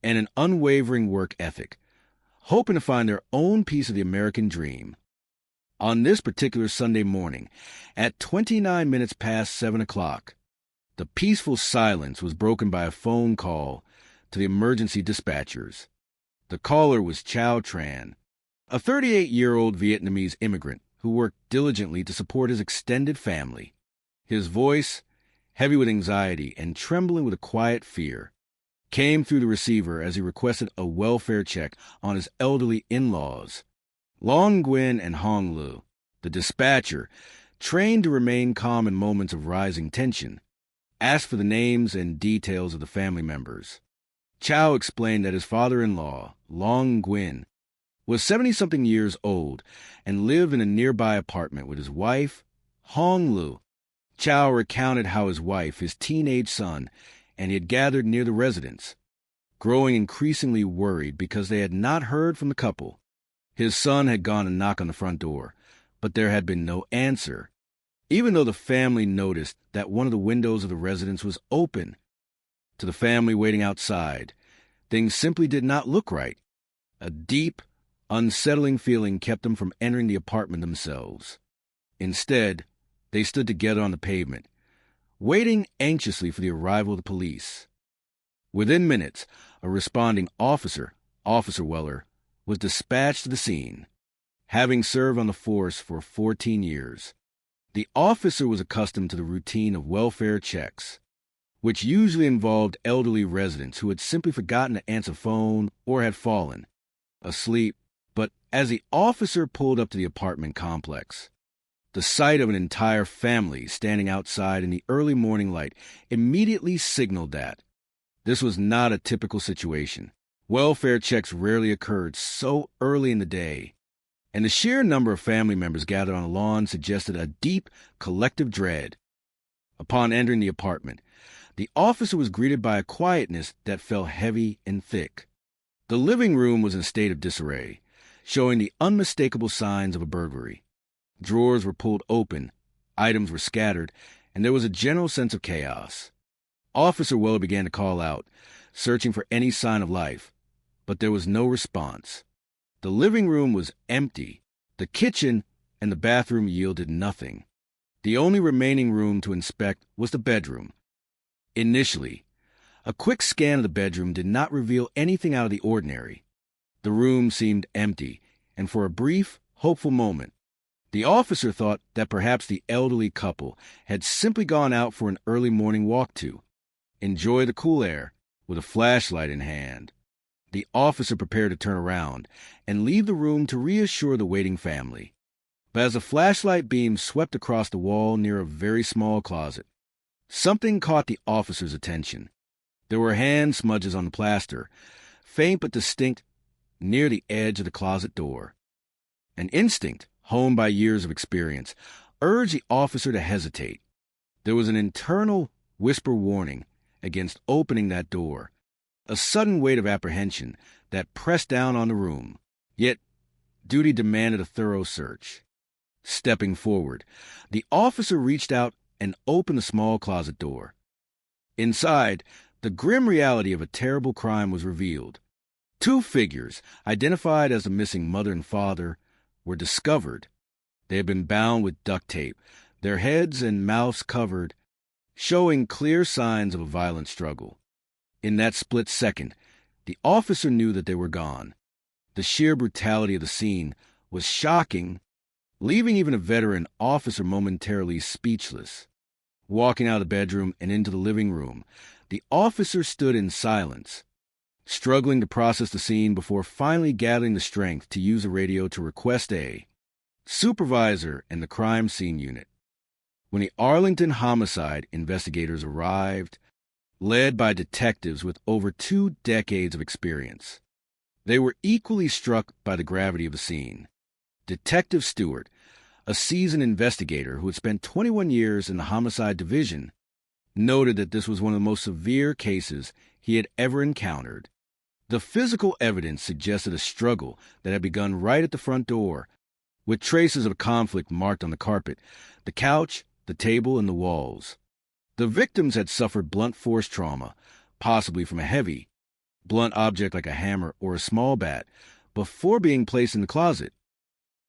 K: and an unwavering work ethic, hoping to find their own piece of the American dream. On this particular Sunday morning, at 29 minutes past 7 o'clock, the peaceful silence was broken by a phone call to the emergency dispatchers. The caller was Chow Tran, a 38-year-old Vietnamese immigrant who worked diligently to support his extended family. His voice, heavy with anxiety and trembling with a quiet fear, came through the receiver as he requested a welfare check on his elderly in-laws, Long Nguyen and Hong Lu, the dispatcher, trained to remain calm in moments of rising tension, asked for the names and details of the family members. Chow explained that his father-in-law, Long Nguyen, was 70-something years old and lived in a nearby apartment with his wife, Hong Lu. Chow recounted how his wife, his teenage son, and he had gathered near the residence, growing increasingly worried because they had not heard from the couple. His son had gone to knock on the front door, but there had been no answer, even though the family noticed that one of the windows of the residence was open. To the family waiting outside, things simply did not look right. A deep, unsettling feeling kept them from entering the apartment themselves. Instead, they stood together on the pavement, waiting anxiously for the arrival of the police. Within minutes, a responding officer, Officer Weller, was dispatched to the scene. Having served on the force for 14 years, the officer was accustomed to the routine of welfare checks, which usually involved elderly residents who had simply forgotten to answer phone or had fallen asleep. But as the officer pulled up to the apartment complex, the sight of an entire family standing outside in the early morning light immediately signaled that this was not a typical situation. Welfare checks rarely occurred so early in the day, and the sheer number of family members gathered on the lawn suggested a deep collective dread. Upon entering the apartment, the officer was greeted by a quietness that felt heavy and thick. The living room was in a state of disarray, showing the unmistakable signs of a burglary. Drawers were pulled open, items were scattered, and there was a general sense of chaos. Officer Weller began to call out, searching for any sign of life, but there was no response. The living room was empty. The kitchen and the bathroom yielded nothing. The only remaining room to inspect was the bedroom. Initially, a quick scan of the bedroom did not reveal anything out of the ordinary. The room seemed empty, and for a brief, hopeful moment, the officer thought that perhaps the elderly couple had simply gone out for an early morning walk to enjoy the cool air with a flashlight in hand. The officer prepared to turn around and leave the room to reassure the waiting family. But as a flashlight beam swept across the wall near a very small closet, something caught the officer's attention. There were hand smudges on the plaster, faint but distinct, near the edge of the closet door. An instinct, honed by years of experience, urged the officer to hesitate. There was an internal whisper warning against opening that door, a sudden weight of apprehension that pressed down on the room. Yet, duty demanded a thorough search. Stepping forward, the officer reached out and opened the small closet door. Inside, the grim reality of a terrible crime was revealed. Two figures, identified as the missing mother and father, were discovered. They had been bound with duct tape, their heads and mouths covered, showing clear signs of a violent struggle. In that split second, the officer knew that they were gone. The sheer brutality of the scene was shocking, leaving even a veteran officer momentarily speechless. Walking out of the bedroom and into the living room, the officer stood in silence, struggling to process the scene before finally gathering the strength to use the radio to request a supervisor in the crime scene unit. When the Arlington homicide investigators arrived, led by detectives with over 2 decades of experience, they were equally struck by the gravity of the scene. Detective Stewart, a seasoned investigator who had spent 21 years in the homicide division, noted that this was one of the most severe cases he had ever encountered. The physical evidence suggested a struggle that had begun right at the front door, with traces of conflict marked on the carpet, the couch, the table, and the walls. The victims had suffered blunt force trauma, possibly from a heavy, blunt object like a hammer or a small bat, before being placed in the closet.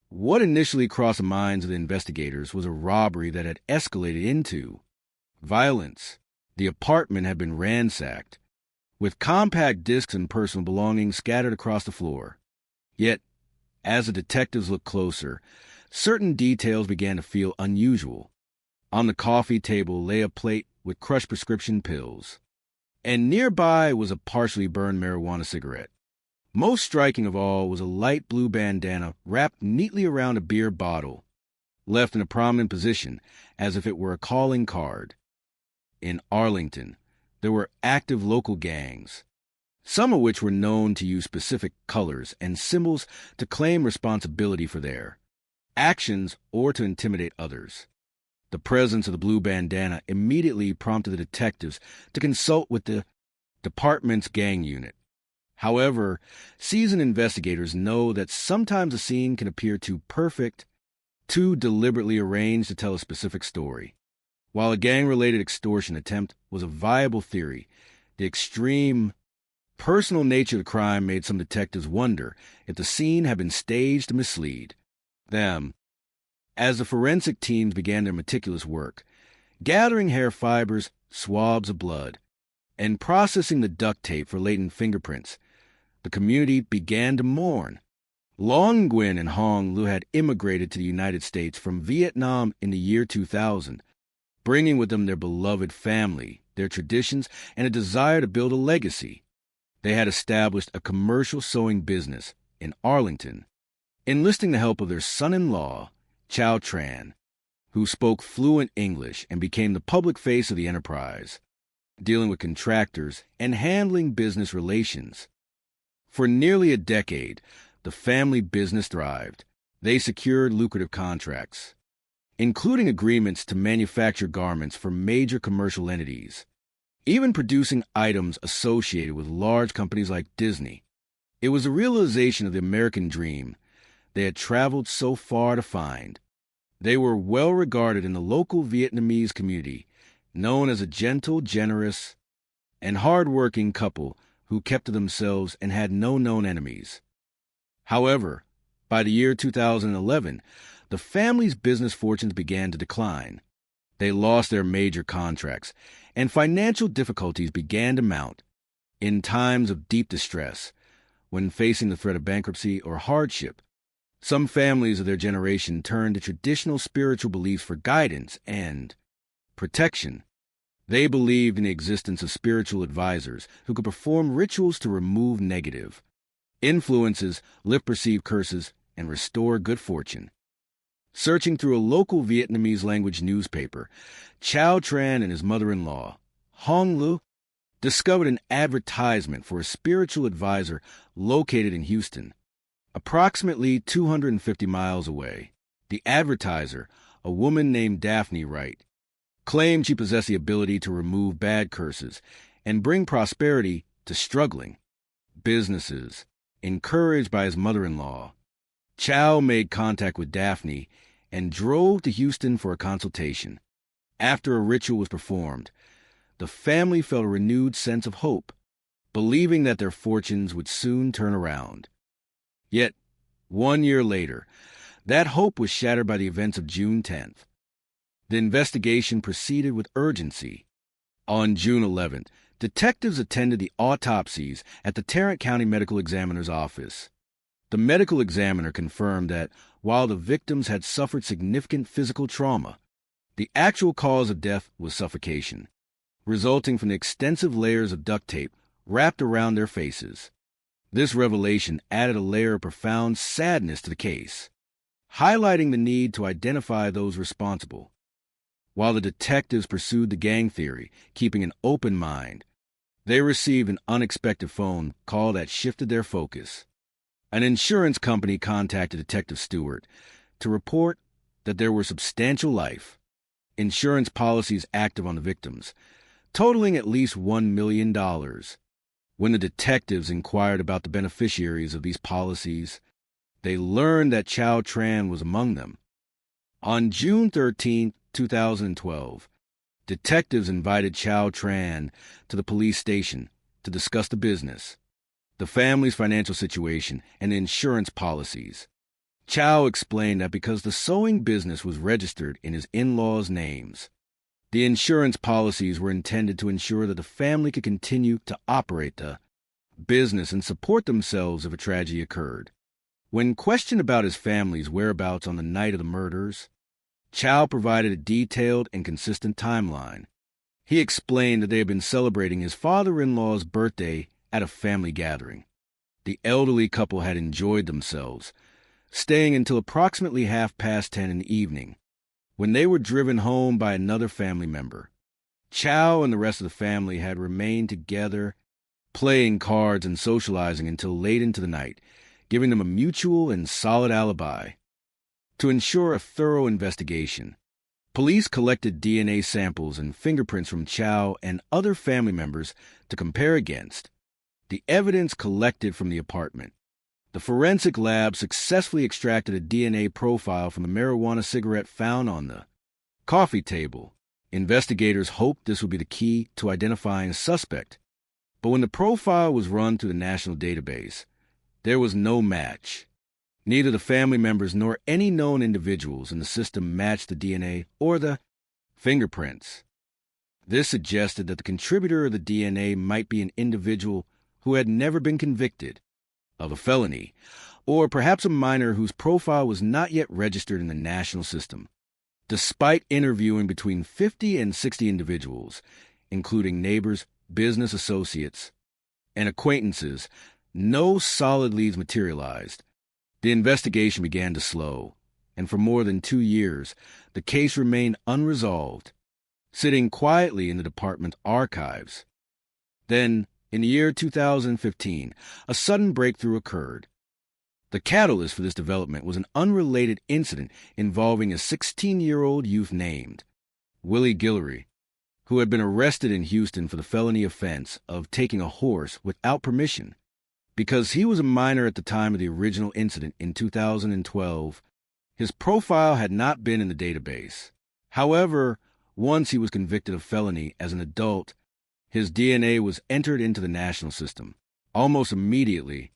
K: What initially crossed the minds of the investigators was a robbery that had escalated into violence. The apartment had been ransacked, with compact discs and personal belongings scattered across the floor. Yet, as the detectives looked closer, certain details began to feel unusual. On the coffee table lay a plate with crushed prescription pills, and nearby was a partially burned marijuana cigarette. Most striking of all was a light blue bandana wrapped neatly around a beer bottle, left in a prominent position as if it were a calling card. In Arlington, there were active local gangs, some of which were known to use specific colors and symbols to claim responsibility for their actions or to intimidate others. The presence of the blue bandana immediately prompted the detectives to consult with the department's gang unit. However, seasoned investigators know that sometimes a scene can appear too perfect, too deliberately arranged to tell a specific story. While a gang-related extortion attempt was a viable theory, the extreme personal nature of the crime made some detectives wonder if the scene had been staged to mislead them. As the forensic teams began their meticulous work, gathering hair fibers, swabs of blood, and processing the duct tape for latent fingerprints, the community began to mourn. Long Nguyen and Hong Lu had immigrated to the United States from Vietnam in the year 2000, bringing with them their beloved family, their traditions, and a desire to build a legacy. They had established a commercial sewing business in Arlington, enlisting the help of their son-in-law, Chow Tran, who spoke fluent English and became the public face of the enterprise, dealing with contractors and handling business relations. For nearly a decade, the family business thrived. They secured lucrative contracts, including agreements to manufacture garments for major commercial entities, even producing items associated with large companies like Disney. It was a realization of the American dream they had traveled so far to find. They were well regarded in the local Vietnamese community, known as a gentle, generous, and hard-working couple who kept to themselves and had no known enemies. However, by the year 2011, the family's business fortunes began to decline. They lost their major contracts, and financial difficulties began to mount. In times of deep distress, when facing the threat of bankruptcy or hardship, some families of their generation turned to traditional spiritual beliefs for guidance and protection. They believed in the existence of spiritual advisors who could perform rituals to remove negative influences, lift perceived curses, and restore good fortune. Searching through a local Vietnamese language newspaper, Chow Tran and his mother-in-law, Hong Lu, discovered an advertisement for a spiritual advisor located in Houston, approximately 250 miles away. The advertiser, a woman named Daphne Wright, claimed she possessed the ability to remove bad curses and bring prosperity to struggling businesses. Encouraged by his mother-in-law, Chow made contact with Daphne and drove to Houston for a consultation. After a ritual was performed, the family felt a renewed sense of hope, believing that their fortunes would soon turn around. Yet, 1 year later, that hope was shattered by the events of June 10th. The investigation proceeded with urgency. On June 11th, detectives attended the autopsies at the Tarrant County Medical Examiner's office. The medical examiner confirmed that while the victims had suffered significant physical trauma, the actual cause of death was suffocation, resulting from the extensive layers of duct tape wrapped around their faces. This revelation added a layer of profound sadness to the case, highlighting the need to identify those responsible. While the detectives pursued the gang theory, keeping an open mind, they received an unexpected phone call that shifted their focus. An insurance company contacted Detective Stewart to report that there were substantial life insurance policies active on the victims, totaling at least $1 million. When the detectives inquired about the beneficiaries of these policies, they learned that Chow Tran was among them. On June 13, 2012, detectives invited Chow Tran to the police station to discuss the business, the family's financial situation, and the insurance policies. Chow explained that because the sewing business was registered in his in-laws' names, the insurance policies were intended to ensure that the family could continue to operate the business and support themselves if a tragedy occurred. When questioned about his family's whereabouts on the night of the murders, Chow provided a detailed and consistent timeline. He explained that they had been celebrating his father-in-law's birthday at a family gathering. The elderly couple had enjoyed themselves, staying until approximately 10:30 in the evening, when they were driven home by another family member. Chow and the rest of the family had remained together, playing cards and socializing until late into the night, giving them a mutual and solid alibi. To ensure a thorough investigation, police collected DNA samples and fingerprints from Chow and other family members to compare against the evidence collected from the apartment. The forensic lab successfully extracted a DNA profile from the marijuana cigarette found on the coffee table. Investigators hoped this would be the key to identifying a suspect, but when the profile was run through the national database, there was no match. Neither the family members nor any known individuals in the system matched the DNA or the fingerprints. This suggested that the contributor of the DNA might be an individual who had never been convicted of a felony, or perhaps a minor whose profile was not yet registered in the national system. Despite interviewing between 50 and 60 individuals, including neighbors, business associates, and acquaintances, no solid leads materialized. The investigation began to slow, and for more than 2 years, the case remained unresolved, sitting quietly in the department's archives. Then, in the year 2015, a sudden breakthrough occurred. The catalyst for this development was an unrelated incident involving a 16-year-old youth named Willie Guillory, who had been arrested in Houston for the felony offense of taking a horse without permission. Because he was a minor at the time of the original incident in 2012, his profile had not been in the database. However, once he was convicted of felony as an adult, his DNA was entered into the national system. Almost immediately,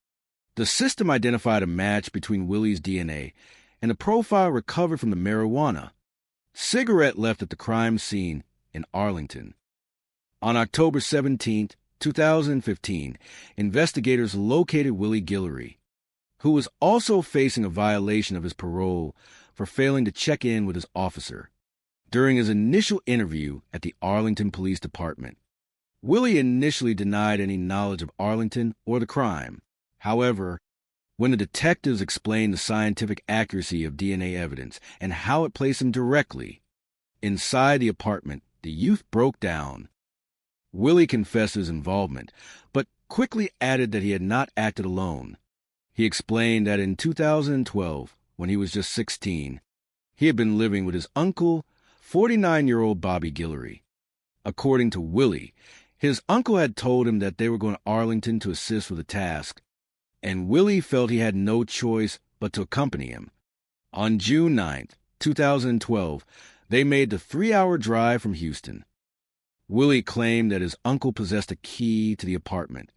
K: the system identified a match between Willie's DNA and the profile recovered from the marijuana cigarette left at the crime scene in Arlington. On October 17, 2015, investigators located Willie Guillory, who was also facing a violation of his parole for failing to check in with his officer. During his initial interview at the Arlington Police Department, Willie initially denied any knowledge of Arlington or the crime. However, when the detectives explained the scientific accuracy of DNA evidence and how it placed him directly inside the apartment, the youth broke down. Willie confessed his involvement, but quickly added that he had not acted alone. He explained that in 2012, when he was just 16, he had been living with his uncle, 49-year-old Bobby Guillory. According to Willie, his uncle had told him that they were going to Arlington to assist with a task, and Willie felt he had no choice but to accompany him. On June 9, 2012, they made the 3-hour drive from Houston. Willie claimed that his uncle possessed a key to the apartment,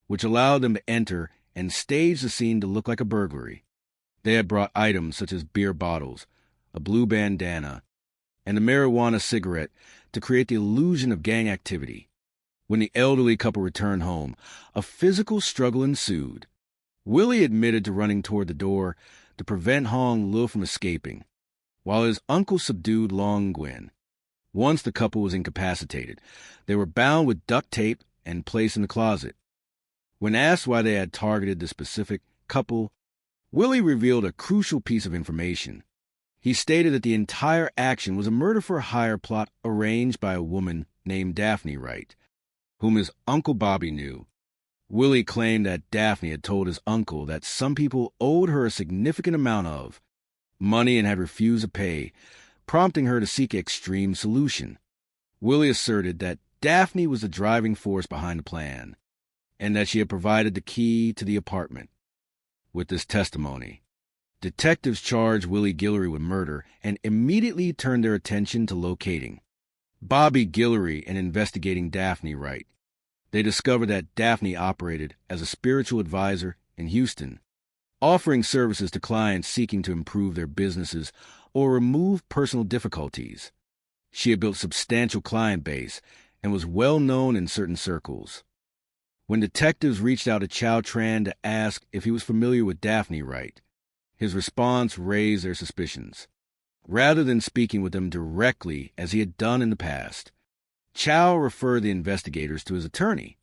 K: which allowed them to enter and stage the scene to look like a burglary. They had brought items such as beer bottles, a blue bandana, and a marijuana cigarette to create the illusion of gang activity. When the elderly couple returned home, a physical struggle ensued. Willie admitted to running toward the door to prevent Hong Lu from escaping, while his uncle subdued Long Nguyen. Once the couple was incapacitated, they were bound with duct tape and placed in the closet. When asked why they had targeted the specific couple, Willie revealed a crucial piece of information. He stated that the entire action was a murder-for-hire plot arranged by a woman named Daphne Wright, whom his Uncle Bobby knew. Willie claimed that Daphne had told his uncle that some people owed her a significant amount of money and had refused to pay, prompting her to seek an extreme solution. Willie asserted that Daphne was the driving force behind the plan, and that she had provided the key to the apartment. With this testimony, detectives charged Willie Guillory with murder and immediately turned their attention to locating Bobby Guillory and investigating Daphne Wright. They discovered that Daphne operated as a spiritual advisor in Houston, offering services to clients seeking to improve their businesses or remove personal difficulties. She had built a substantial client base and was well known in certain circles. When detectives reached out to Chow Tran to ask if he was familiar with Daphne Wright, his response raised their suspicions. Rather than speaking with them directly as he had done in the past, Chow referred the investigators to his attorney.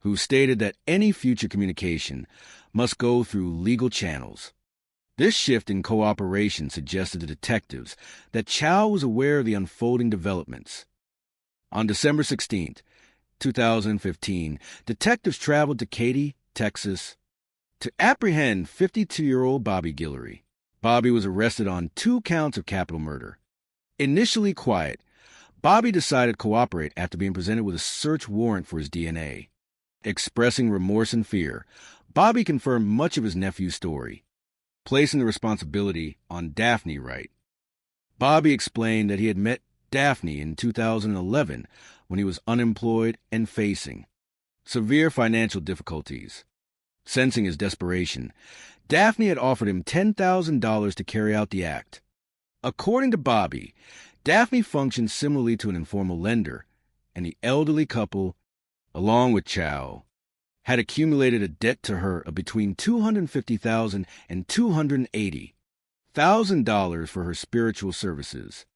K: who stated that any future communication must go through legal channels. This shift in cooperation suggested to detectives that Chow was aware of the unfolding developments. On December 16, 2015, detectives traveled to Katy, Texas, to apprehend 52-year-old Bobby Guillory. Bobby was arrested on 2 counts of capital murder. Initially quiet, Bobby decided to cooperate after being presented with a search warrant for his DNA. Expressing remorse and fear, Bobby confirmed much of his nephew's story, placing the responsibility on Daphne Wright. Bobby explained that he had met Daphne in 2011 when he was unemployed and facing severe financial difficulties. Sensing his desperation, Daphne had offered him $10,000 to carry out the act. According to Bobby, Daphne functioned similarly to an informal lender, and the elderly couple, along with Chow, had accumulated a debt to her of between $250,000 and $280,000 for her spiritual services.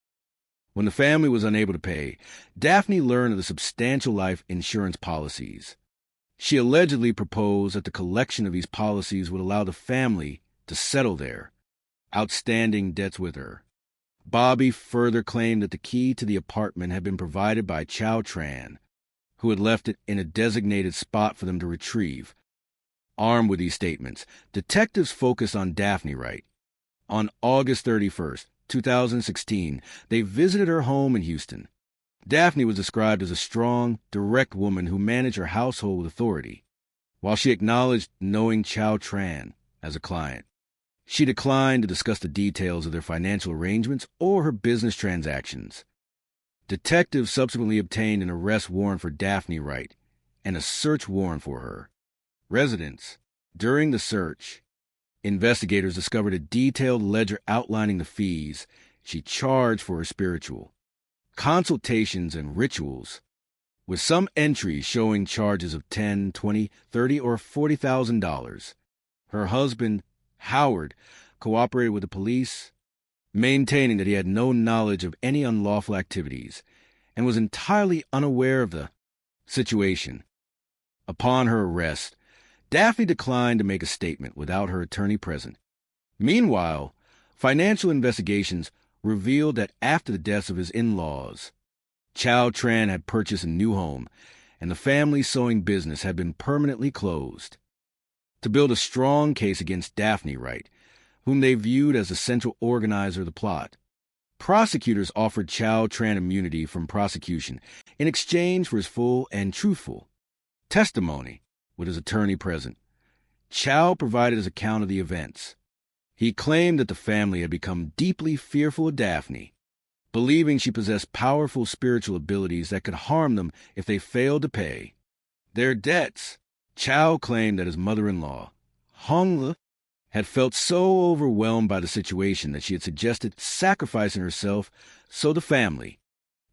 K: When the family was unable to pay, Daphne learned of the substantial life insurance policies. She allegedly proposed that the collection of these policies would allow the family to settle their outstanding debts with her. Bobby further claimed that the key to the apartment had been provided by Chow Tran, who had left it in a designated spot for them to retrieve. Armed with these statements, detectives focused on Daphne Wright. On August 31st, 2016, they visited her home in Houston. Daphne was described as a strong, direct woman who managed her household with authority. While she acknowledged knowing Chow Tran as a client, she declined to discuss the details of their financial arrangements or her business transactions. Detectives subsequently obtained an arrest warrant for Daphne Wright and a search warrant for her residence. During the search, investigators discovered a detailed ledger outlining the fees she charged for her spiritual consultations and rituals, with some entries showing charges of $10,000, $20,000, $30,000, or $40,000. Her husband, Howard, cooperated with the police, maintaining that he had no knowledge of any unlawful activities and was entirely unaware of the situation. Upon her arrest, Daphne declined to make a statement without her attorney present. Meanwhile, financial investigations revealed that after the deaths of his in-laws, Chow Tran had purchased a new home, and the family's sewing business had been permanently closed. To build a strong case against Daphne Wright, whom they viewed as the central organizer of the plot, prosecutors offered Chow Tran immunity from prosecution in exchange for his full and truthful testimony with his attorney present. Chow provided his account of the events. He claimed that the family had become deeply fearful of Daphne, believing she possessed powerful spiritual abilities that could harm them if they failed to pay their debts. Chow claimed that his mother-in-law, Hong, had felt so overwhelmed by the situation that she had suggested sacrificing herself so the family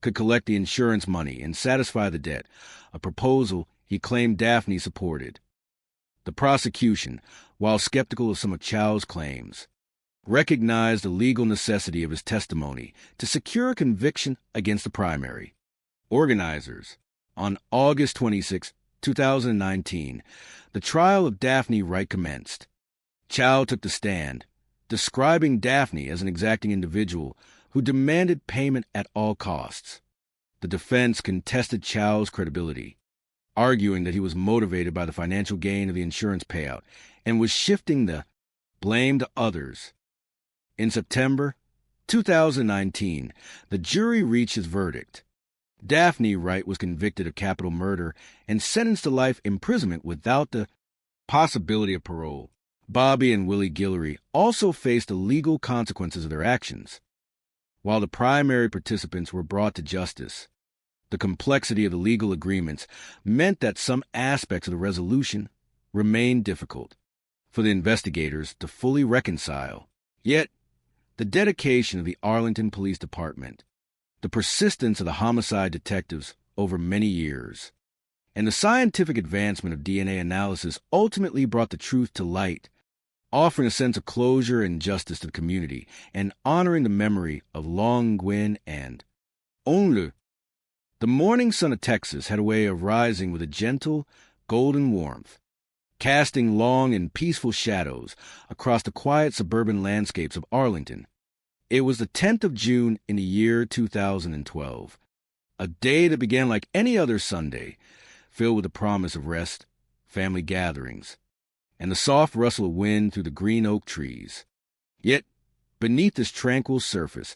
K: could collect the insurance money and satisfy the debt, a proposal he claimed Daphne supported. The prosecution, while skeptical of some of Chow's claims, recognized the legal necessity of his testimony to secure a conviction against the primary organizers. On August 26, 2019, the trial of Daphne Wright commenced. Chow took the stand, describing Daphne as an exacting individual who demanded payment at all costs. The defense contested Chow's credibility, arguing that he was motivated by the financial gain of the insurance payout and was shifting the blame to others. In September 2019, the jury reached its verdict. Daphne Wright was convicted of capital murder and sentenced to life imprisonment without the possibility of parole. Bobby and Willie Guillory also faced the legal consequences of their actions. While the primary participants were brought to justice, the complexity of the legal agreements meant that some aspects of the resolution remained difficult for the investigators to fully reconcile. Yet, the dedication of the Arlington Police Department, the persistence of the homicide detectives over many years, and the scientific advancement of DNA analysis ultimately brought the truth to light, offering a sense of closure and justice to the community and honoring the memory of Long Nguyen and Onlu. The morning sun of Texas had a way of rising with a gentle, golden warmth, casting long and peaceful shadows across the quiet suburban landscapes of Arlington. It was the 10th of June in the year 2012, a day that began like any other Sunday, filled with the promise of rest, family gatherings, and the soft rustle of wind through the green oak trees. Yet, beneath this tranquil surface,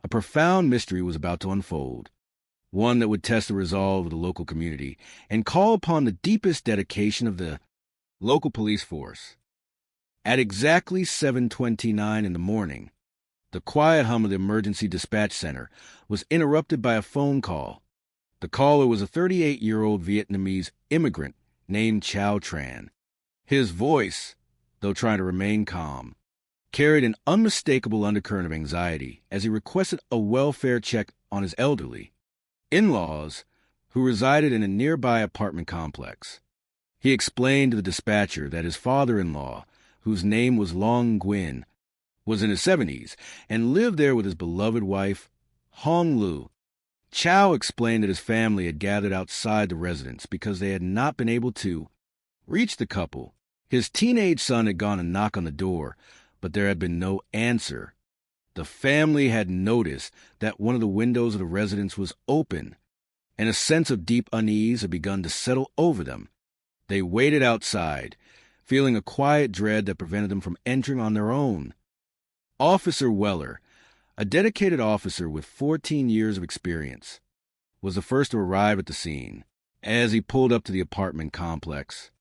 K: a profound mystery was about to unfold, one that would test the resolve of the local community and call upon the deepest dedication of the local police force. At exactly 7:29 in the morning, the quiet hum of the emergency dispatch center was interrupted by a phone call. The caller was a 38-year-old Vietnamese immigrant named Chow Tran. His voice, though trying to remain calm, carried an unmistakable undercurrent of anxiety as he requested a welfare check on his elderly in-laws who resided in a nearby apartment complex. He explained to the dispatcher that his father-in-law, whose name was Long Nguyen, was in his 70s and lived there with his beloved wife, Hong Lu. Chow explained that his family had gathered outside the residence because they had not been able to reach the couple. His teenage son had gone and knocked on the door, but there had been no answer. The family had noticed that one of the windows of the residence was open, and a sense of deep unease had begun to settle over them. They waited outside, feeling a quiet dread that prevented them from entering on their own. Officer Weller, a dedicated officer with 14 years of experience, was the first to arrive at the scene. As he pulled up to the apartment complex,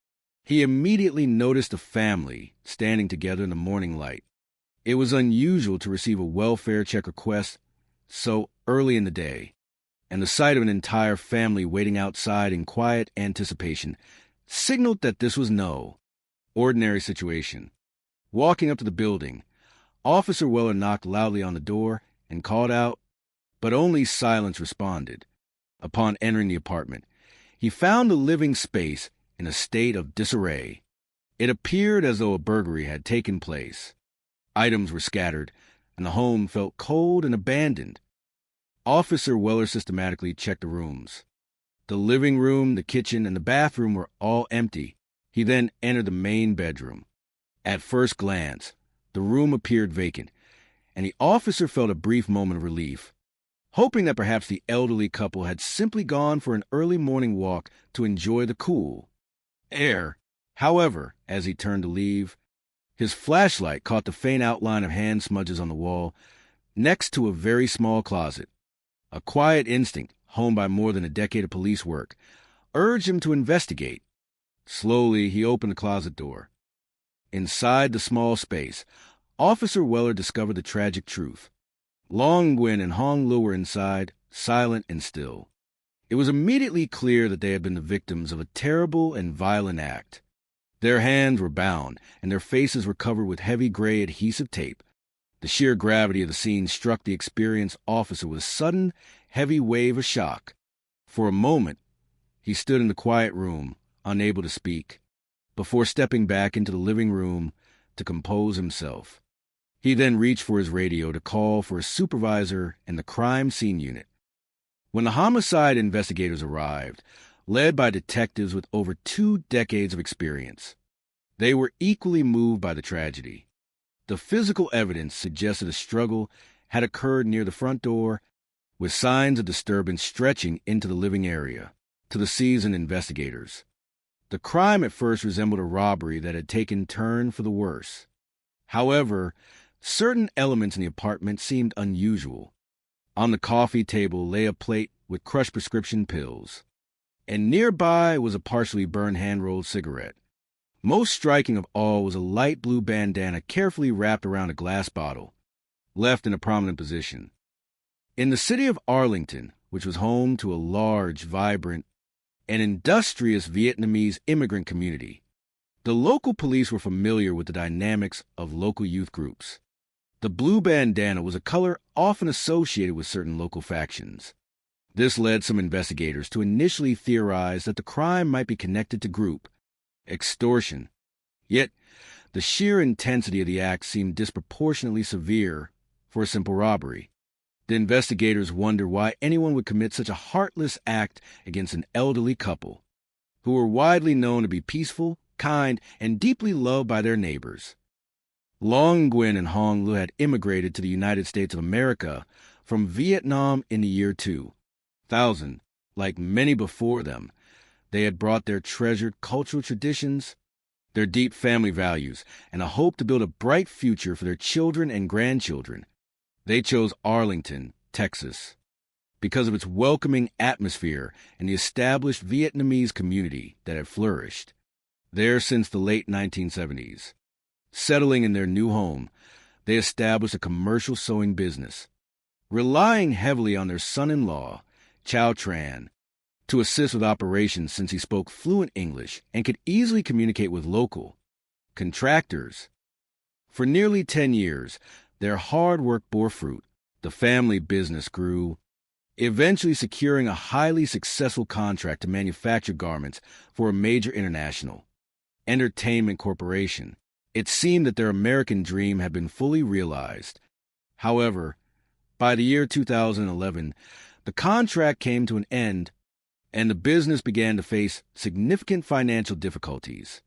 K: he immediately noticed the family standing together in the morning light. It was unusual to receive a welfare check request so early in the day, and the sight of an entire family waiting outside in quiet anticipation signaled that this was no ordinary situation. Walking up to the building, Officer Weller knocked loudly on the door and called out, but only silence responded. Upon entering the apartment, he found the living space in a state of disarray. It appeared as though a burglary had taken place. Items were scattered, and the home felt cold and abandoned. Officer Weller systematically checked the rooms. The living room, the kitchen, and the bathroom were all empty. He then entered the main bedroom. At first glance, the room appeared vacant, and the officer felt a brief moment of relief, hoping that perhaps the elderly couple had simply gone for an early morning walk to enjoy the cool air. However, as he turned to leave, his flashlight caught the faint outline of hand smudges on the wall next to a very small closet. A quiet instinct, honed by more than a decade of police work, urged him to investigate. Slowly, he opened the closet door. Inside the small space, Officer Weller discovered the tragic truth. Long Nguyen and Hong Lu were inside, silent and still. It was immediately clear that they had been the victims of a terrible and violent act. Their hands were bound, and their faces were covered with heavy gray adhesive tape. The sheer gravity of the scene struck the experienced officer with a sudden, heavy wave of shock. For a moment, he stood in the quiet room, unable to speak, before stepping back into the living room to compose himself. He then reached for his radio to call for a supervisor in the crime scene unit. When the homicide investigators arrived, led by detectives with over 2 decades of experience, they were equally moved by the tragedy. The physical evidence suggested a struggle had occurred near the front door, with signs of disturbance stretching into the living area. To the seasoned investigators, the crime at first resembled a robbery that had taken turn for the worse. However, certain elements in the apartment seemed unusual. On the coffee table lay a plate with crushed prescription pills, and nearby was a partially burned hand-rolled cigarette. Most striking of all was a light blue bandana carefully wrapped around a glass bottle, left in a prominent position. In the city of Arlington, which was home to a large, vibrant, and industrious Vietnamese immigrant community, the local police were familiar with the dynamics of local youth groups. The blue bandana was a color often associated with certain local factions. This led some investigators to initially theorize that the crime might be connected to group extortion. Yet, the sheer intensity of the act seemed disproportionately severe for a simple robbery. The investigators wondered why anyone would commit such a heartless act against an elderly couple. who were widely known to be peaceful, kind, and deeply loved by their neighbors. Long Nguyen and Hong Lu had immigrated to the United States of America from Vietnam in the year 2000. Like many before them, they had brought their treasured cultural traditions, their deep family values, and a hope to build a bright future for their children and grandchildren. They chose Arlington, Texas, because of its welcoming atmosphere and the established Vietnamese community that had flourished there since the late 1970s. Settling in their new home, they established a commercial sewing business, relying heavily on their son-in-law, Chow Tran, to assist with operations since he spoke fluent English and could easily communicate with local contractors. For nearly 10 years, their hard work bore fruit. The family business grew, eventually securing a highly successful contract to manufacture garments for a major international entertainment corporation. It seemed that their American dream had been fully realized. However, by the year 2011, the contract came to an end, and the business began to face significant financial difficulties.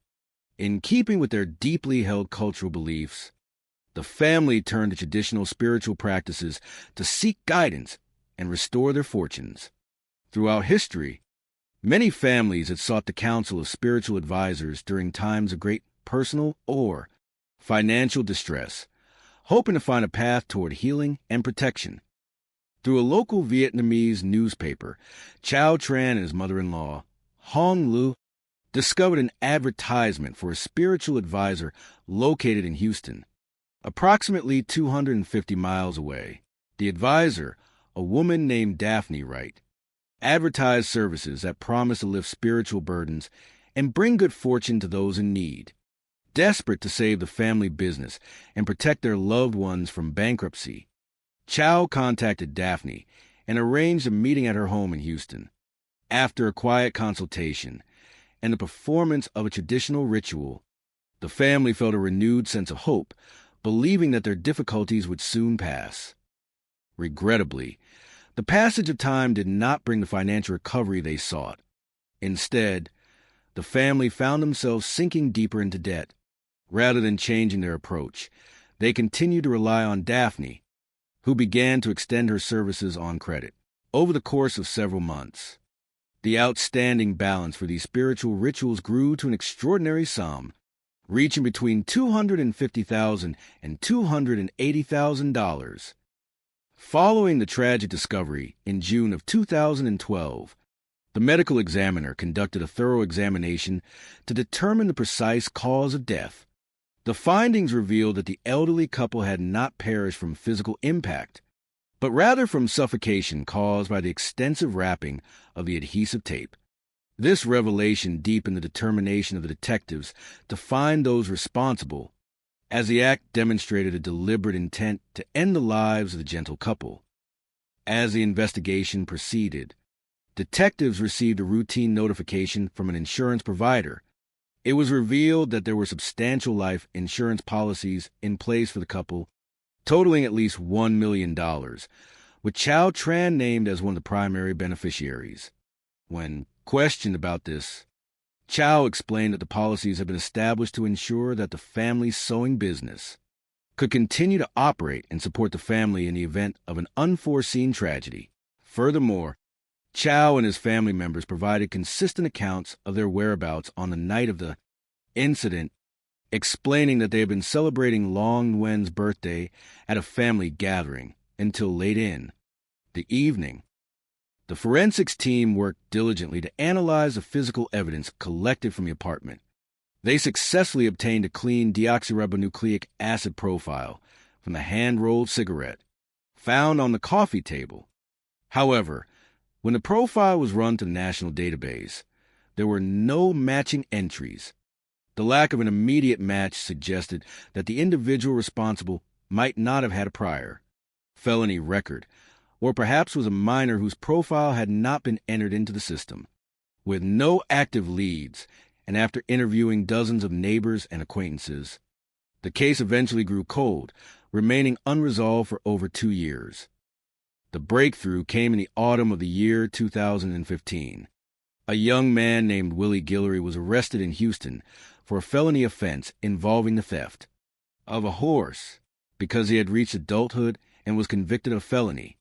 K: In keeping with their deeply held cultural beliefs, the family turned to traditional spiritual practices to seek guidance and restore their fortunes. Throughout history, many families had sought the counsel of spiritual advisors during times of great personal or financial distress, hoping to find a path toward healing and protection. Through a local Vietnamese newspaper, Chow Tran and his mother-in-law, Hong Lu, discovered an advertisement for a spiritual advisor located in Houston, approximately 250 miles away. The advisor, a woman named Daphne Wright, advertised services that promised to lift spiritual burdens and bring good fortune to those in need. Desperate to save the family business and protect their loved ones from bankruptcy, Chow contacted Daphne and arranged a meeting at her home in Houston. After a quiet consultation and the performance of a traditional ritual, the family felt a renewed sense of hope, believing that their difficulties would soon pass. Regrettably, the passage of time did not bring the financial recovery they sought. Instead, the family found themselves sinking deeper into debt. Rather than changing their approach, they continued to rely on Daphne, who began to extend her services on credit. Over the course of several months, the outstanding balance for these spiritual rituals grew to an extraordinary sum, reaching between $250,000 and $280,000. Following the tragic discovery in June of 2012, the medical examiner conducted a thorough examination to determine the precise cause of death. The findings revealed that the elderly couple had not perished from physical impact, but rather from suffocation caused by the extensive wrapping of the adhesive tape. This revelation deepened the determination of the detectives to find those responsible, as the act demonstrated a deliberate intent to end the lives of the gentle couple. As the investigation proceeded, detectives received a routine notification from an insurance provider. It was revealed that there were substantial life insurance policies in place for the couple, totaling at least $1 million, with Chow Tran named as one of the primary beneficiaries. When questioned about this, Chow explained that the policies had been established to ensure that the family's sewing business could continue to operate and support the family in the event of an unforeseen tragedy. Furthermore, Chow and his family members provided consistent accounts of their whereabouts on the night of the incident, explaining that they had been celebrating Long Nguyen's birthday at a family gathering until late in the evening. The forensics team worked diligently to analyze the physical evidence collected from the apartment. They successfully obtained a clean deoxyribonucleic acid profile from the hand-rolled cigarette found on the coffee table. However, when the profile was run to the national database, there were no matching entries. The lack of an immediate match suggested that the individual responsible might not have had a prior felony record, or perhaps was a minor whose profile had not been entered into the system. With no active leads, and after interviewing dozens of neighbors and acquaintances, the case eventually grew cold, remaining unresolved for over 2 years. The breakthrough came in the autumn of the year 2015. A young man named Willie Guillory was arrested in Houston for a felony offense involving the theft of a horse because he had reached adulthood and was convicted of felony.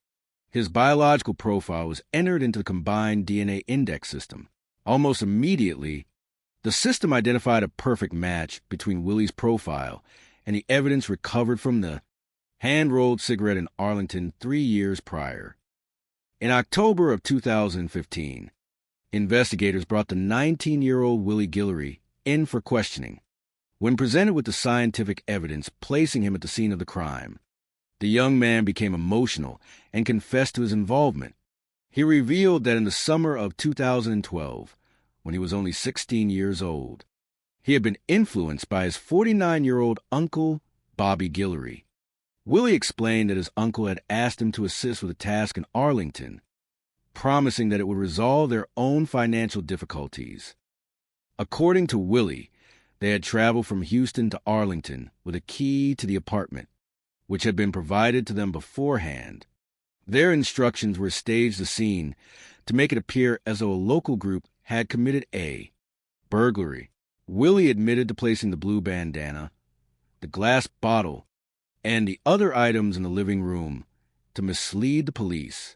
K: His biological profile was entered into the combined DNA index system. Almost immediately, the system identified a perfect match between Willie's profile and the evidence recovered from the hand-rolled cigarette in Arlington 3 years prior. In October of 2015, investigators brought the 19-year-old Willie Guillory in for questioning. When presented with the scientific evidence placing him at the scene of the crime, the young man became emotional and confessed to his involvement. He revealed that in the summer of 2012, when he was only 16 years old, he had been influenced by his 49-year-old uncle, Bobby Guillory. Willie explained that his uncle had asked him to assist with a task in Arlington, promising that it would resolve their own financial difficulties. According to Willie, they had traveled from Houston to Arlington with a key to the apartment, which had been provided to them beforehand. Their instructions were to stage the scene to make it appear as though a local group had committed a burglary. Willie admitted to placing the blue bandana, the glass bottle, and the other items in the living room to mislead the police.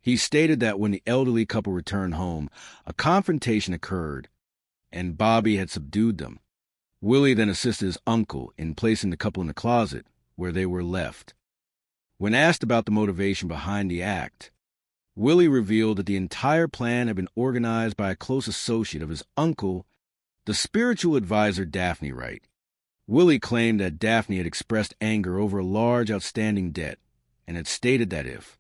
K: He stated that when the elderly couple returned home, a confrontation occurred, and Bobby had subdued them. Willie then assisted his uncle in placing the couple in the closet, where they were left. When asked about the motivation behind the act, Willie revealed that the entire plan had been organized by a close associate of his uncle, the spiritual advisor Daphne Wright. Willie claimed that Daphne had expressed anger over a large outstanding debt and had stated that if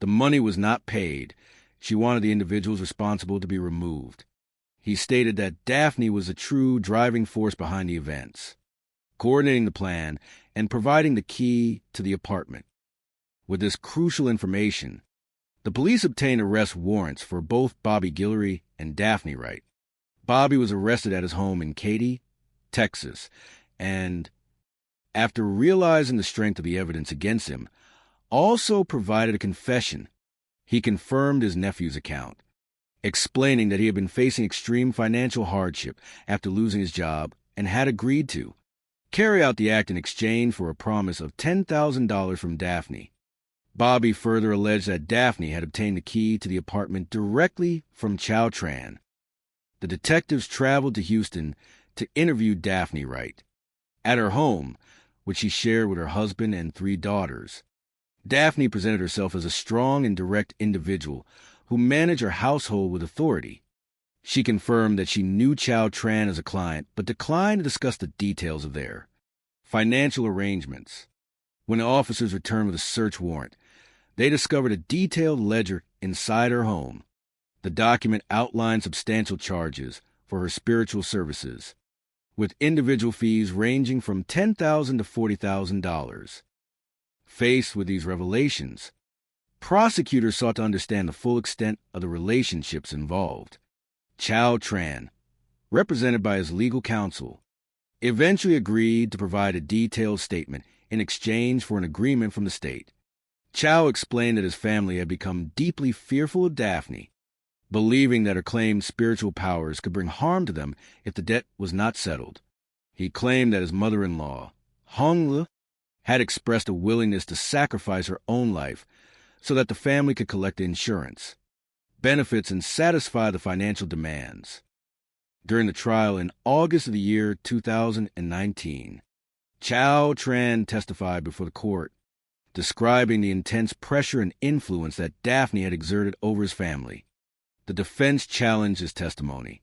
K: the money was not paid, she wanted the individuals responsible to be removed. He stated that Daphne was the true driving force behind the events, coordinating the plan and providing the key to the apartment. With this crucial information, the police obtained arrest warrants for both Bobby Guillory and Daphne Wright. Bobby was arrested at his home in Katy, Texas, and, after realizing the strength of the evidence against him, also provided a confession. He confirmed his nephew's account, explaining that he had been facing extreme financial hardship after losing his job and had agreed to carry out the act in exchange for a promise of $10,000 from Daphne. Bobby further alleged that Daphne had obtained the key to the apartment directly from Chow Tran. The detectives traveled to Houston to interview Daphne Wright. At her home, which she shared with her husband and 3 daughters, Daphne presented herself as a strong and direct individual who managed her household with authority. She confirmed that she knew Chow Tran as a client, but declined to discuss the details of their financial arrangements. When the officers returned with a search warrant, they discovered a detailed ledger inside her home. The document outlined substantial charges for her spiritual services, with individual fees ranging from $10,000 to $40,000. Faced with these revelations, prosecutors sought to understand the full extent of the relationships involved. Chow Tran, represented by his legal counsel, eventually agreed to provide a detailed statement in exchange for an agreement from the state. Chow explained that his family had become deeply fearful of Daphne, believing that her claimed spiritual powers could bring harm to them if the debt was not settled. He claimed that his mother-in-law, Hong Le, had expressed a willingness to sacrifice her own life so that the family could collect the insurance, benefits, and satisfy the financial demands. During the trial in August of the year 2019, Chow Tran testified before the court, describing the intense pressure and influence that Daphne had exerted over his family. The defense challenged his testimony,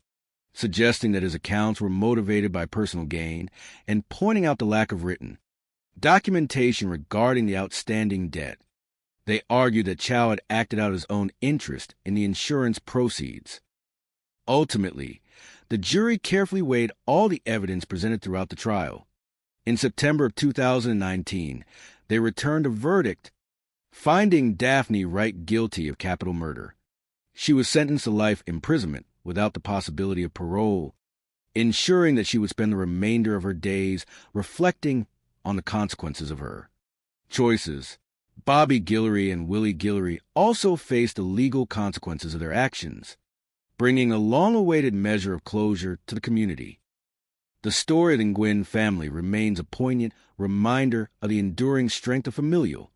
K: suggesting that his accounts were motivated by personal gain and pointing out the lack of written documentation regarding the outstanding debt. They argued that Chow had acted out his own interest in the insurance proceeds. Ultimately, the jury carefully weighed all the evidence presented throughout the trial. In September of 2019, they returned a verdict finding Daphne Wright guilty of capital murder. She was sentenced to life imprisonment without the possibility of parole, ensuring that she would spend the remainder of her days reflecting on the consequences of her choices. Bobby Guillory and Willie Guillory also faced the legal consequences of their actions. bringing a long-awaited measure of closure to the community. The story of the Nguyen family remains a poignant reminder of the enduring strength of familial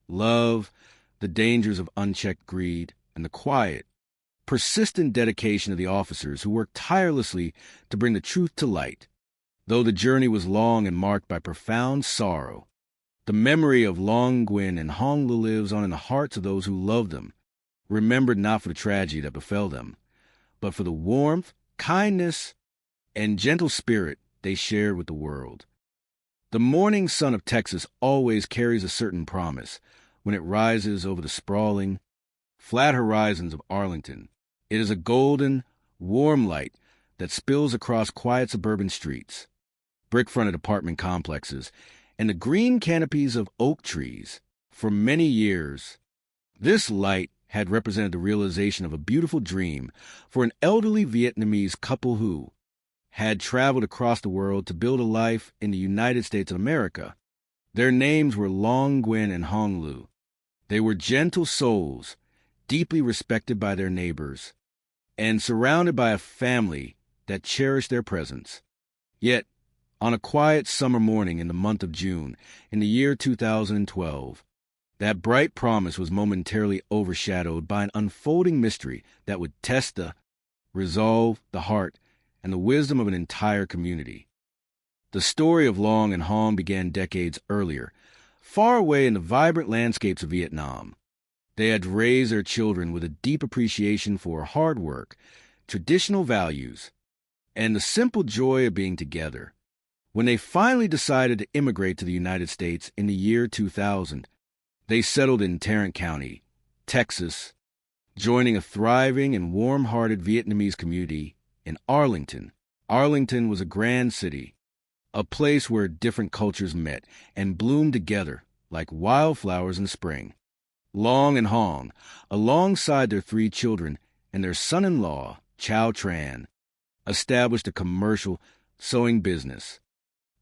K: love, the dangers of unchecked greed, and the quiet, persistent dedication of the officers who worked tirelessly to bring the truth to light. Though the journey was long and marked by profound sorrow, the memory of Long Nguyen and Hong Lu lives on in the hearts of those who loved them, remembered not for the tragedy that befell them, but for the warmth, kindness, and gentle spirit they shared with the world. The morning sun of Texas always carries a certain promise when it rises over the sprawling, flat horizons of Arlington. It is a golden, warm light that spills across quiet suburban streets, brick-fronted apartment complexes, and the green canopies of oak trees. For many years, this light had represented the realization of a beautiful dream for an elderly Vietnamese couple who had traveled across the world to build a life in the United States of America. Their names were Long Nguyen and Hong Lu. They were gentle souls, deeply respected by their neighbors, and surrounded by a family that cherished their presence. Yet, on a quiet summer morning in the month of June, in the year 2012, that bright promise was momentarily overshadowed by an unfolding mystery that would test the resolve, the heart, and the wisdom of an entire community. The story of Long and Hong began decades earlier, far away in the vibrant landscapes of Vietnam. They had raised their children with a deep appreciation for hard work, traditional values, and the simple joy of being together. When they finally decided to immigrate to the United States in the year 2000, they settled in Tarrant County, Texas, joining a thriving and warm-hearted Vietnamese community in Arlington. Arlington was a grand city, a place where different cultures met and bloomed together like wildflowers in spring. Long and Hong, alongside their 3 children and their son-in-law, Chow Tran, established a commercial sewing business.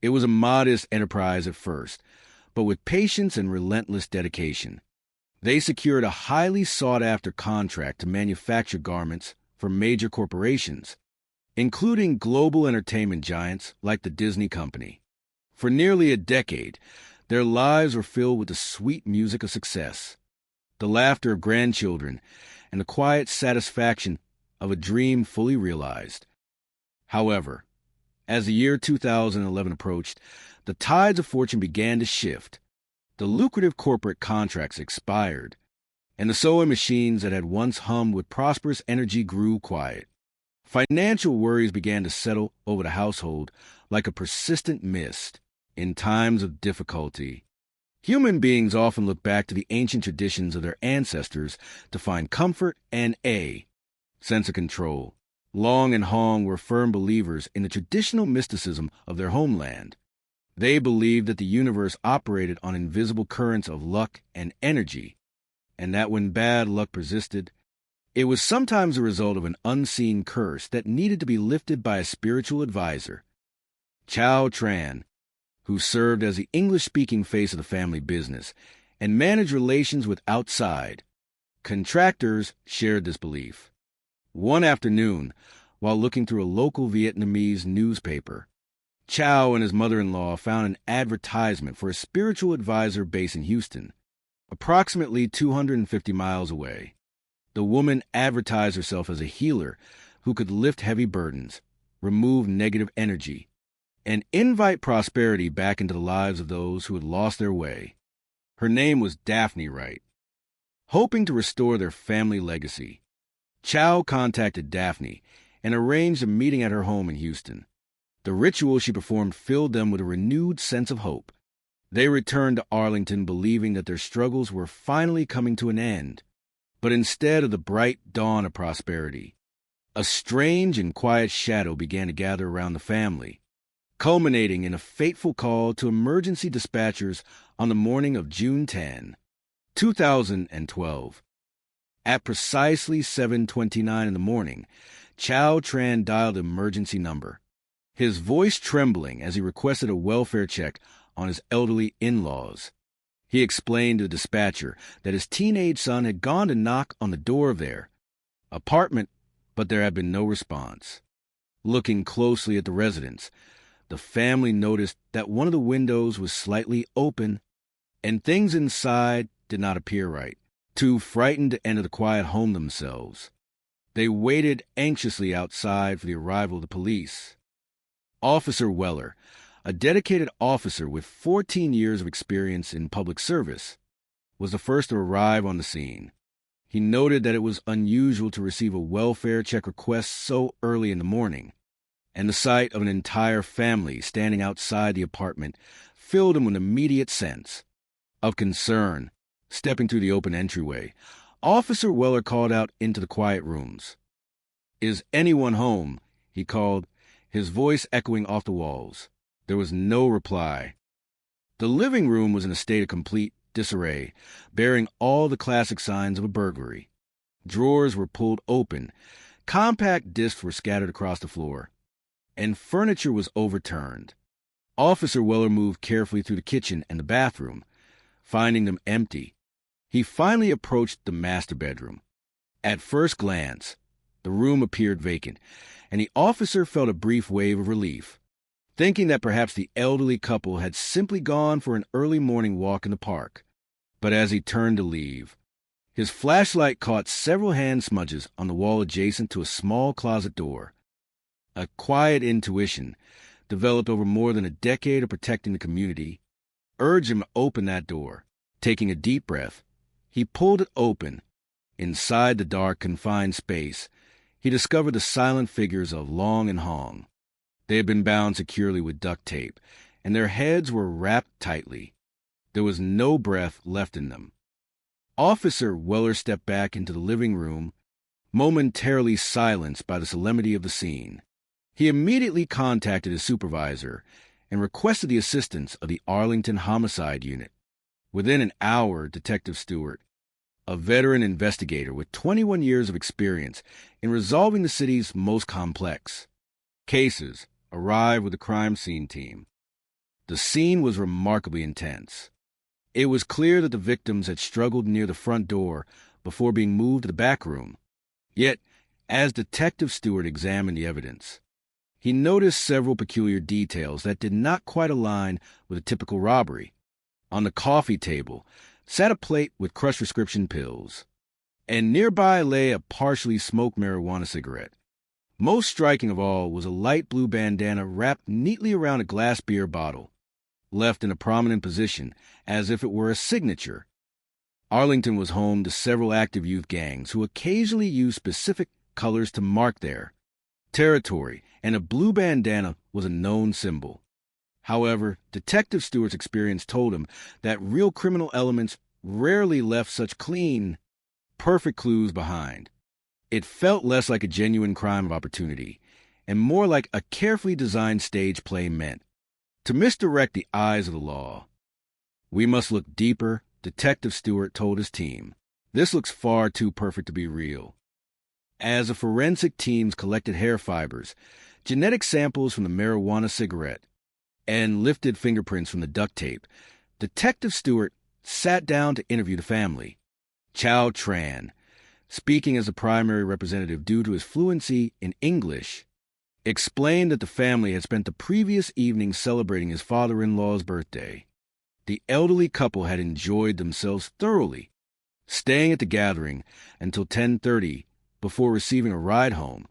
K: It was a modest enterprise at first, but with patience and relentless dedication, they secured a highly sought-after contract to manufacture garments for major corporations, including global entertainment giants like the Disney Company. For nearly a decade, their lives were filled with the sweet music of success, the laughter of grandchildren, and the quiet satisfaction of a dream fully realized. However, as the year 2011 approached, the tides of fortune began to shift. The lucrative corporate contracts expired, and the sewing machines that had once hummed with prosperous energy grew quiet. Financial worries began to settle over the household like a persistent mist. In times of difficulty, human beings often look back to the ancient traditions of their ancestors to find comfort and a sense of control. Long and Hong were firm believers in the traditional mysticism of their homeland. They believed that the universe operated on invisible currents of luck and energy, and that when bad luck persisted, it was sometimes a result of an unseen curse that needed to be lifted by a spiritual advisor. Chow Tran, who served as the English-speaking face of the family business and managed relations with outside contractors, shared this belief. One afternoon, while looking through a local Vietnamese newspaper, Chow and his mother-in-law found an advertisement for a spiritual advisor based in Houston, approximately 250 miles away. The woman advertised herself as a healer who could lift heavy burdens, remove negative energy, and invite prosperity back into the lives of those who had lost their way. Her name was Daphne Wright. Hoping to restore their family legacy, Chow contacted Daphne and arranged a meeting at her home in Houston. The ritual she performed filled them with a renewed sense of hope. They returned to Arlington believing that their struggles were finally coming to an end. But instead of the bright dawn of prosperity, a strange and quiet shadow began to gather around the family, culminating in a fateful call to emergency dispatchers on the morning of June 10, 2012. At precisely 7:29 in the morning, Chow Tran dialed the emergency number, his voice trembling as he requested a welfare check on his elderly in-laws. He explained to the dispatcher that his teenage son had gone to knock on the door of their apartment but there had been no response. Looking closely at the residence, the family noticed that one of the windows was slightly open, and things inside did not appear right. Too frightened to enter the quiet home themselves, they waited anxiously outside for the arrival of the police. Officer Weller, a dedicated officer with 14 years of experience in public service, was the first to arrive on the scene. He noted that it was unusual to receive a welfare check request so early in the morning, and the sight of an entire family standing outside the apartment filled him with an immediate sense of concern. Stepping through the open entryway, Officer Weller called out into the quiet rooms. "Is anyone home?" he called, his voice echoing off the walls. There was no reply. The living room was in a state of complete disarray, bearing all the classic signs of a burglary. Drawers were pulled open, compact discs were scattered across the floor, and furniture was overturned. Officer Weller moved carefully through the kitchen and the bathroom, finding them empty. He finally approached the master bedroom. At first glance, the room appeared vacant, and the officer felt a brief wave of relief, thinking that perhaps the elderly couple had simply gone for an early morning walk in the park. But as he turned to leave, his flashlight caught several hand smudges on the wall adjacent to a small closet door. A quiet intuition, developed over more than a decade of protecting the community, urged him to open that door. Taking a deep breath, he pulled it open. Inside the dark, confined space, he discovered the silent figures of Long and Hong. They had been bound securely with duct tape, and their heads were wrapped tightly. There was no breath left in them. Officer Weller stepped back into the living room, momentarily silenced by the solemnity of the scene. He immediately contacted his supervisor and requested the assistance of the Arlington Homicide Unit. Within an hour, Detective Stewart, a veteran investigator with 21 years of experience in resolving the city's most complex cases, arrived with the crime scene team. The scene was remarkably intense. It was clear that the victims had struggled near the front door before being moved to the back room. Yet, as Detective Stewart examined the evidence, he noticed several peculiar details that did not quite align with a typical robbery. On the coffee table sat a plate with crushed prescription pills, and nearby lay a partially smoked marijuana cigarette. Most striking of all was a light blue bandana wrapped neatly around a glass beer bottle, left in a prominent position as if it were a signature. Arlington was home to several active youth gangs who occasionally used specific colors to mark their territory, and a blue bandana was a known symbol. However, Detective Stewart's experience told him that real criminal elements rarely left such clean, perfect clues behind. It felt less like a genuine crime of opportunity, and more like a carefully designed stage play meant to misdirect the eyes of the law. "We must look deeper," Detective Stewart told his team. "This looks far too perfect to be real." As the forensic teams collected hair fibers, genetic samples from the marijuana cigarette, and lifted fingerprints from the duct tape, Detective Stewart sat down to interview the family. Chow Tran, speaking as the primary representative due to his fluency in English, explained that the family had spent the previous evening celebrating his father-in-law's birthday. The elderly couple had enjoyed themselves thoroughly, staying at the gathering until 10:30 before receiving a ride home.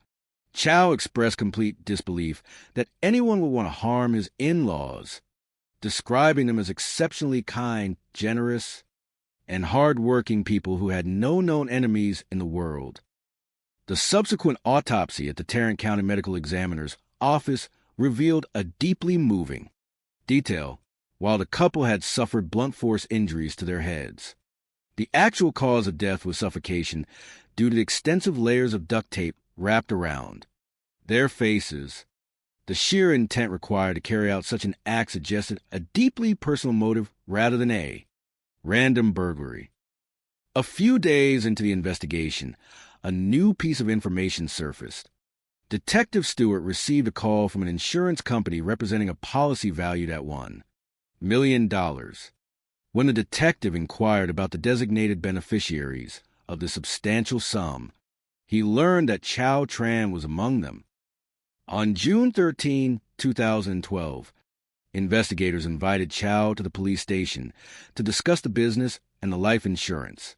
K: Chow expressed complete disbelief that anyone would want to harm his in-laws, describing them as exceptionally kind, generous, and hard-working people who had no known enemies in the world. The subsequent autopsy at the Tarrant County Medical Examiner's office revealed a deeply moving detail. While the couple had suffered blunt force injuries to their heads, the actual cause of death was suffocation due to the extensive layers of duct tape wrapped around their faces. The sheer intent required to carry out such an act suggested a deeply personal motive rather than a random burglary. A few days into the investigation, a new piece of information surfaced. Detective Stewart received a call from an insurance company representing a policy valued at $1 million. When the detective inquired about the designated beneficiaries of the substantial sum, he learned that Chow Tran was among them. On June 13, 2012, investigators invited Chow to the police station to discuss the business and the life insurance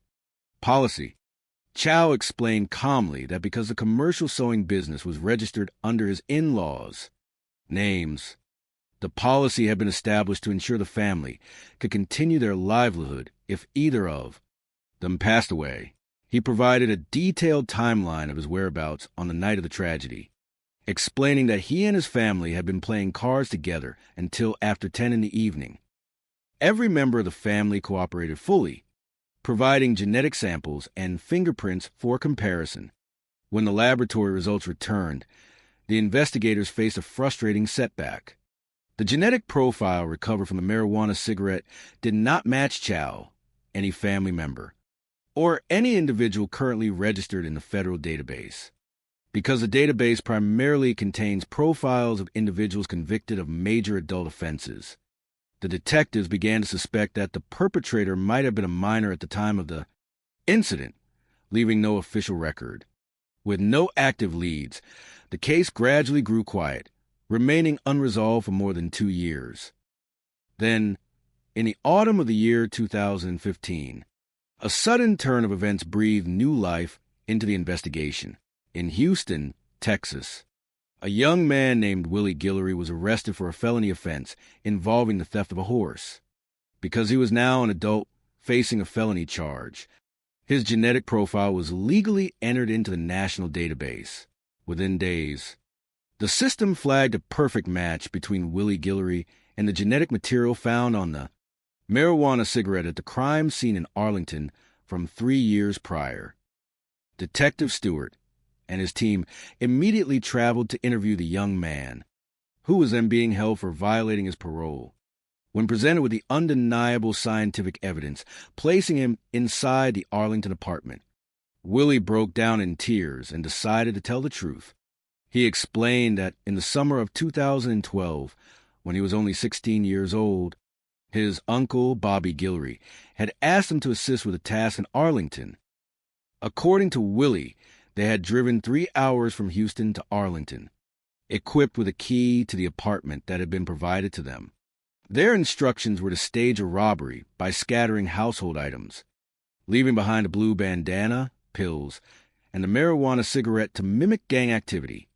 K: policy. Chow explained calmly that because the commercial sewing business was registered under his in-laws' names, the policy had been established to ensure the family could continue their livelihood if either of them passed away. He provided a detailed timeline of his whereabouts on the night of the tragedy, explaining that he and his family had been playing cards together until after 10 in the evening. Every member of the family cooperated fully, providing genetic samples and fingerprints for comparison. When the laboratory results returned, the investigators faced a frustrating setback. The genetic profile recovered from the marijuana cigarette did not match Chow, any family member, or any individual currently registered in the federal database. Because the database primarily contains profiles of individuals convicted of major adult offenses, the detectives began to suspect that the perpetrator might have been a minor at the time of the incident, leaving no official record. With no active leads, the case gradually grew quiet, remaining unresolved for more than 2 years. Then, in the autumn of the year 2015, a sudden turn of events breathed new life into the investigation. In Houston, Texas, a young man named Willie Guillory was arrested for a felony offense involving the theft of a horse. Because he was now an adult facing a felony charge, his genetic profile was legally entered into the national database. Within days, the system flagged a perfect match between Willie Guillory and the genetic material found on the marijuana cigarette at the crime scene in Arlington from 3 years prior. Detective Stewart and his team immediately traveled to interview the young man, who was then being held for violating his parole. When presented with the undeniable scientific evidence placing him inside the Arlington apartment, Willie broke down in tears and decided to tell the truth. He explained that in the summer of 2012, when he was only 16 years old, his uncle, Bobby Guillory, had asked him to assist with a task in Arlington. According to Willie, they had driven 3 hours from Houston to Arlington, equipped with a key to the apartment that had been provided to them. Their instructions were to stage a robbery by scattering household items, leaving behind a blue bandana, pills, and a marijuana cigarette to mimic gang activity.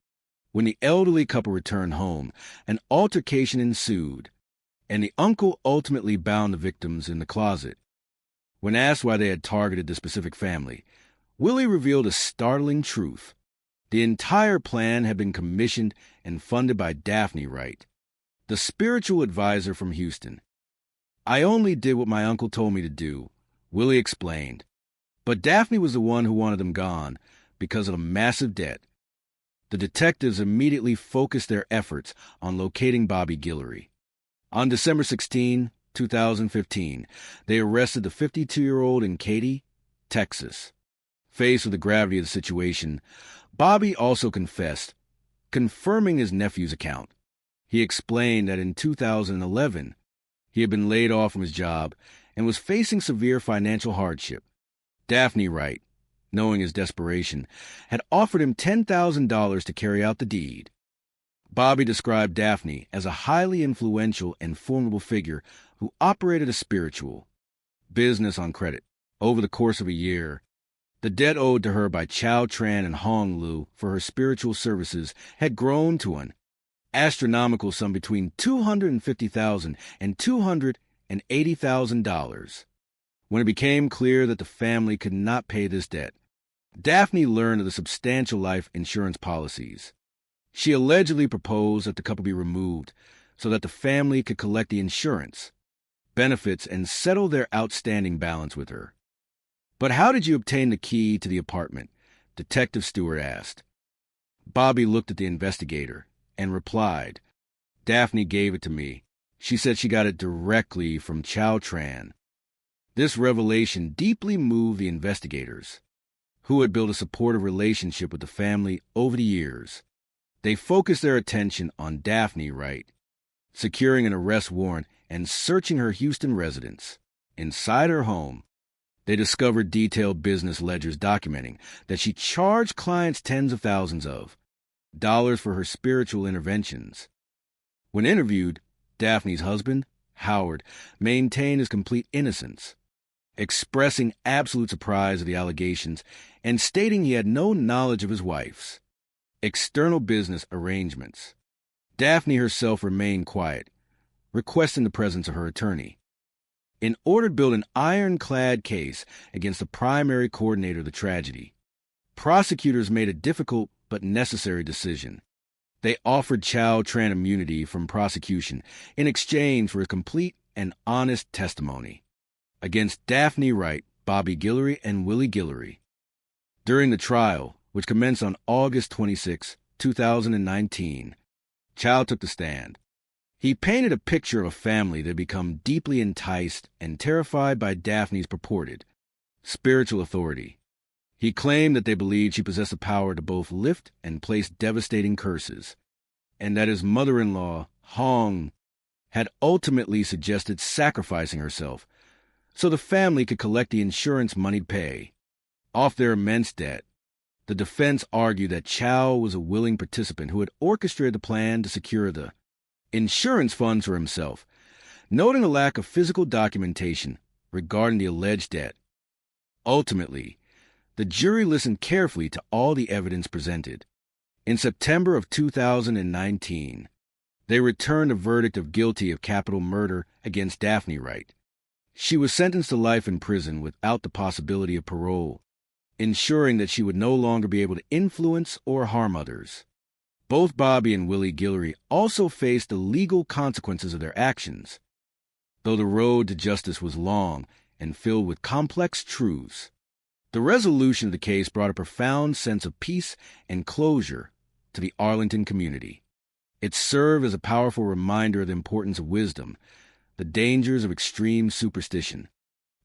K: When the elderly couple returned home, an altercation ensued, and the uncle ultimately bound the victims in the closet. When asked why they had targeted the specific family, Willie revealed a startling truth. The entire plan had been commissioned and funded by Daphne Wright, the spiritual advisor from Houston. "I only did what my uncle told me to do," Willie explained. But Daphne was the one who wanted them gone because of a massive debt. The detectives immediately focused their efforts on locating Bobby Guillory. On December 16, 2015, they arrested the 52-year-old in Katy, Texas. Faced with the gravity of the situation, Bobby also confessed, confirming his nephew's account. He explained that in 2011, he had been laid off from his job and was facing severe financial hardship. Daphne Wright, knowing his desperation, had offered him $10,000 to carry out the deed. Bobby described Daphne as a highly influential and formidable figure who operated a spiritual business on credit. Over the course of a year, the debt owed to her by Chow Tran and Hong Lu for her spiritual services had grown to an astronomical sum between $250,000 and $280,000. When it became clear that the family could not pay this debt, Daphne learned of the substantial life insurance policies. She allegedly proposed that the couple be removed so that the family could collect the insurance, benefits, and settle their outstanding balance with her. "But how did you obtain the key to the apartment?" Detective Stewart asked. Bobby looked at the investigator and replied, "Daphne gave it to me. She said she got it directly from Chow Tran." This revelation deeply moved the investigators, who had built a supportive relationship with the family over the years. They focused their attention on Daphne Wright, securing an arrest warrant and searching her Houston residence. Inside her home, They discovered detailed business ledgers documenting that she charged clients tens of thousands of dollars for her spiritual interventions. When interviewed, Daphne's husband, Howard, maintained his complete innocence, expressing absolute surprise at the allegations and stating he had no knowledge of his wife's external business arrangements. Daphne herself remained quiet, requesting the presence of her attorney. In order to build an ironclad case against the primary coordinator of the tragedy, prosecutors made a difficult but necessary decision. They offered Chow Tran immunity from prosecution in exchange for a complete and honest testimony against Daphne Wright, Bobby Guillory, and Willie Guillory. During the trial, which commenced on August 26, 2019, Chow took the stand. He painted a picture of a family that had become deeply enticed and terrified by Daphne's purported spiritual authority. He claimed that they believed she possessed the power to both lift and place devastating curses, and that his mother-in-law, Hong, had ultimately suggested sacrificing herself so the family could collect the insurance money to pay off their immense debt. The defense argued that Chow was a willing participant who had orchestrated the plan to secure the insurance funds for himself, noting the lack of physical documentation regarding the alleged debt. Ultimately, the jury listened carefully to all the evidence presented. In September of 2019, they returned a verdict of guilty of capital murder against Daphne Wright. She was sentenced to life in prison without the possibility of parole, ensuring that she would no longer be able to influence or harm others. Both Bobby and Willie Guillory also faced the legal consequences of their actions, though the road to justice was long and filled with complex truths. The resolution of the case brought a profound sense of peace and closure to the Arlington community. It served as a powerful reminder of the importance of wisdom, the dangers of extreme superstition,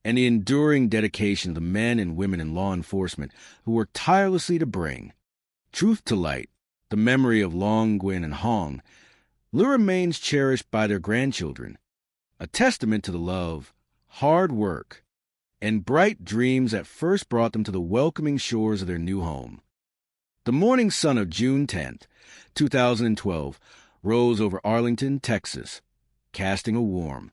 K: and the enduring dedication of the men and women in law enforcement who worked tirelessly to bring truth to light. The memory of Long Nguyen and Hong remains cherished by their grandchildren, a testament to the love, hard work, and bright dreams that first brought them to the welcoming shores of their new home. The morning sun of June 10, 2012, rose over Arlington, Texas, casting a warm,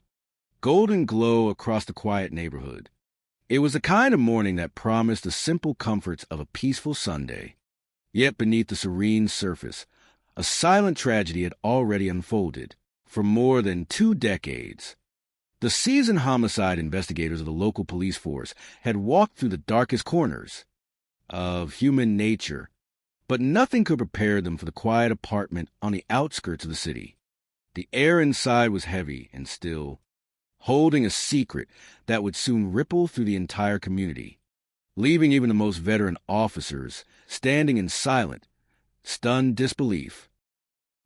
K: golden glow across the quiet neighborhood. It was the kind of morning that promised the simple comforts of a peaceful Sunday. Yet beneath the serene surface, a silent tragedy had already unfolded. For more than 2 decades, the seasoned homicide investigators of the local police force had walked through the darkest corners of human nature, but nothing could prepare them for the quiet apartment on the outskirts of the city. The air inside was heavy and still, holding a secret that would soon ripple through the entire community, leaving even the most veteran officers standing in silent, stunned disbelief.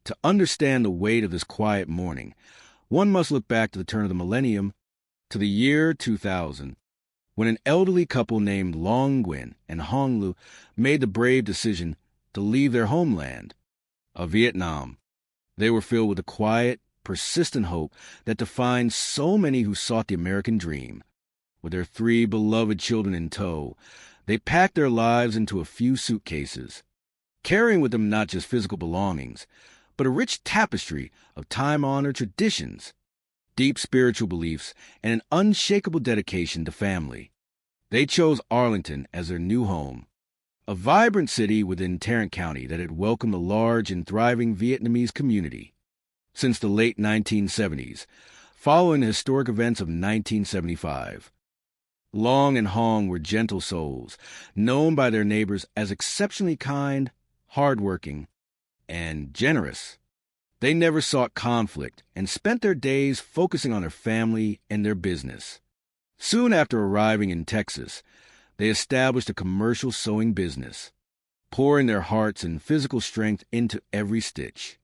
K: To understand the weight of this quiet morning, one must look back to the turn of the millennium, to the year 2000, when an elderly couple named Long Nguyen and Hong Lu made the brave decision to leave their homeland of Vietnam. They were filled with the quiet, persistent hope that defined so many who sought the American dream. With their 3 beloved children in tow, they packed their lives into a few suitcases, carrying with them not just physical belongings, but a rich tapestry of time-honored traditions, deep spiritual beliefs, and an unshakable dedication to family. They chose Arlington as their new home, a vibrant city within Tarrant County that had welcomed a large and thriving Vietnamese community since the late 1970s, following the historic events of 1975. Long and Hong were gentle souls, known by their neighbors as exceptionally kind, hardworking, and generous. They never sought conflict and spent their days focusing on their family and their business. Soon after arriving in Texas, they established a commercial sewing business, pouring their hearts and physical strength into every stitch.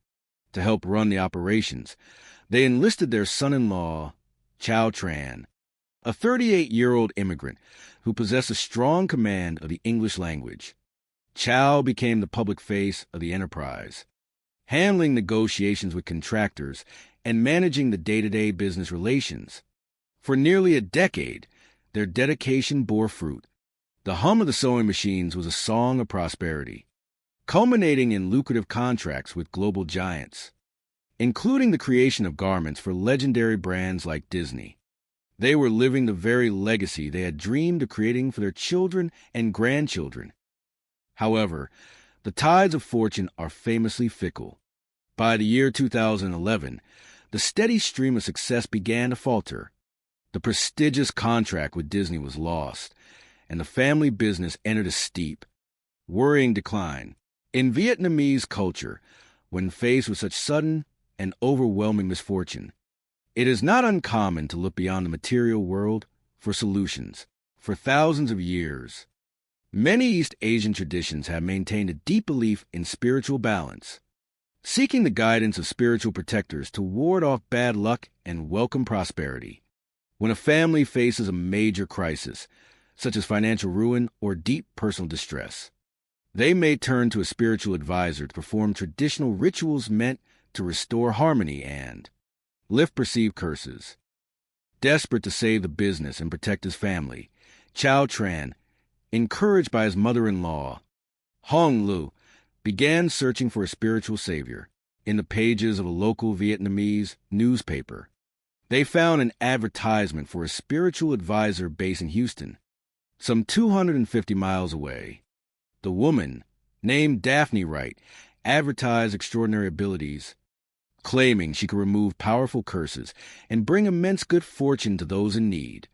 K: To help run the operations, they enlisted their son-in-law, Chow Tran, a 38-year-old immigrant who possessed a strong command of the English language. Chow became the public face of the enterprise, handling negotiations with contractors and managing the day-to-day business relations. For nearly a decade, Their dedication bore fruit. The hum of the sewing machines was a song of prosperity, culminating in lucrative contracts with global giants, including the creation of garments for legendary brands like Disney. They were living the very legacy they had dreamed of creating for their children and grandchildren. However, the tides of fortune are famously fickle. By the year 2011, the steady stream of success began to falter. The prestigious contract with Disney was lost, and the family business entered a steep, worrying decline. In Vietnamese culture, when faced with such sudden and overwhelming misfortune, it is not uncommon to look beyond the material world for solutions. For thousands of years, many East Asian traditions have maintained a deep belief in spiritual balance, seeking the guidance of spiritual protectors to ward off bad luck and welcome prosperity. When a family faces a major crisis, such as financial ruin or deep personal distress, they may turn to a spiritual advisor to perform traditional rituals meant to restore harmony and lift perceived curses. Desperate to save the business and protect his family, Chow Tran, encouraged by his mother-in-law, Hong Lu, began searching for a spiritual savior. In the pages of a local Vietnamese newspaper, they found an advertisement for a spiritual advisor based in Houston, some 250 miles away. The woman, named Daphne Wright, advertised extraordinary abilities, claiming she could remove powerful curses and bring immense good fortune to those in need.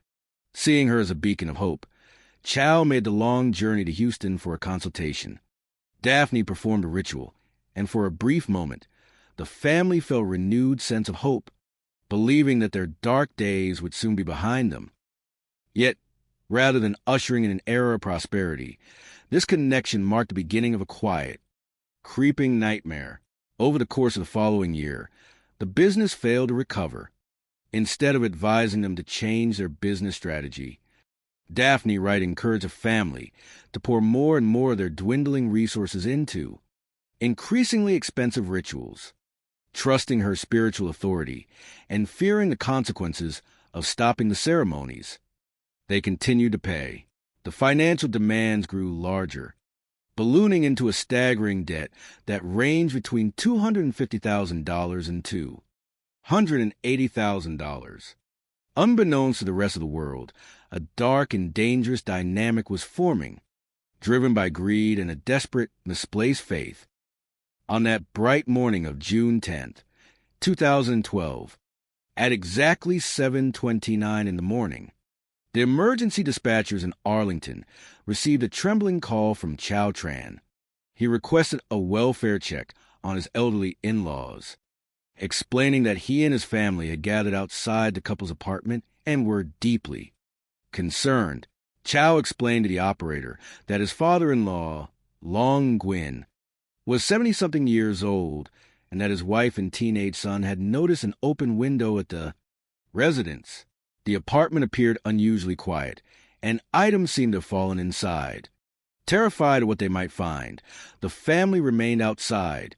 K: Seeing her as a beacon of hope, Chow made the long journey to Houston for a consultation. Daphne performed a ritual, and for a brief moment, the family felt a renewed sense of hope, believing that their dark days would soon be behind them. Yet, rather than ushering in an era of prosperity, this connection marked the beginning of a quiet, creeping nightmare. Over the course of the following year, the business failed to recover. Instead of advising them to change their business strategy, Daphne Wright encouraged the family to pour more and more of their dwindling resources into increasingly expensive rituals. Trusting her spiritual authority and fearing the consequences of stopping the ceremonies, they continued to pay. The financial demands grew larger, ballooning into a staggering debt that ranged between $250,000 and $280,000. Unbeknownst to the rest of the world, a dark and dangerous dynamic was forming, driven by greed and a desperate, misplaced faith. On that bright morning of June 10th, 2012, at exactly 7:29 in the morning, the emergency dispatchers in Arlington received a trembling call from Chow Tran. He requested a welfare check on his elderly in-laws, explaining that he and his family had gathered outside the couple's apartment and were deeply concerned. Chow explained to the operator that his father-in-law, Long Nguyen, was 70-something years old and that his wife and teenage son had noticed an open window at the residence. The apartment appeared unusually quiet, and items seemed to have fallen inside. Terrified of what they might find, the family remained outside,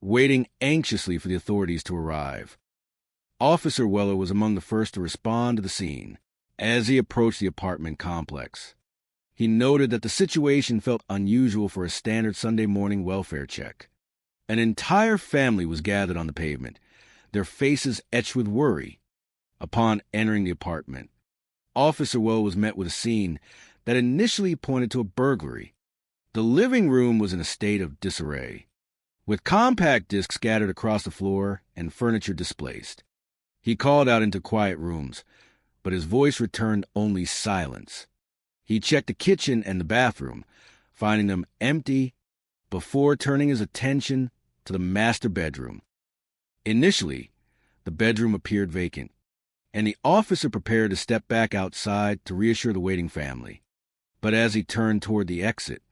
K: waiting anxiously for the authorities to arrive. Officer Weller was among the first to respond to the scene. As he approached the apartment complex, he noted that the situation felt unusual for a standard Sunday morning welfare check. An entire family was gathered on the pavement, their faces etched with worry. Upon entering the apartment, Officer Weller was met with a scene that initially pointed to a burglary. The living room was in a state of disarray, with compact discs scattered across the floor and furniture displaced. He called out into quiet rooms, but his voice returned only silence. He checked the kitchen and the bathroom, finding them empty, before turning his attention to the master bedroom. Initially, the bedroom appeared vacant, and the officer prepared to step back outside to reassure the waiting family. But as he turned toward the exit,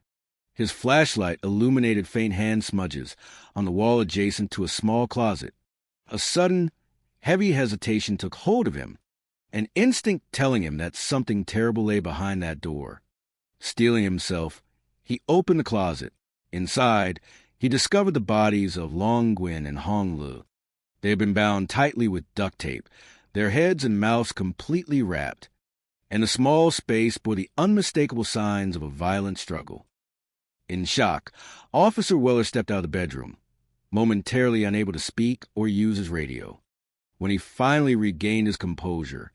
K: his flashlight illuminated faint hand smudges on the wall adjacent to a small closet. A sudden, heavy hesitation took hold of him, an instinct telling him that something terrible lay behind that door. Steeling himself, he opened the closet. Inside, he discovered the bodies of Long Nguyen and Hong Lu. They had been bound tightly with duct tape, their heads and mouths completely wrapped, and the small space bore the unmistakable signs of a violent struggle. In shock, Officer Weller stepped out of the bedroom, momentarily unable to speak or use his radio. When he finally regained his composure,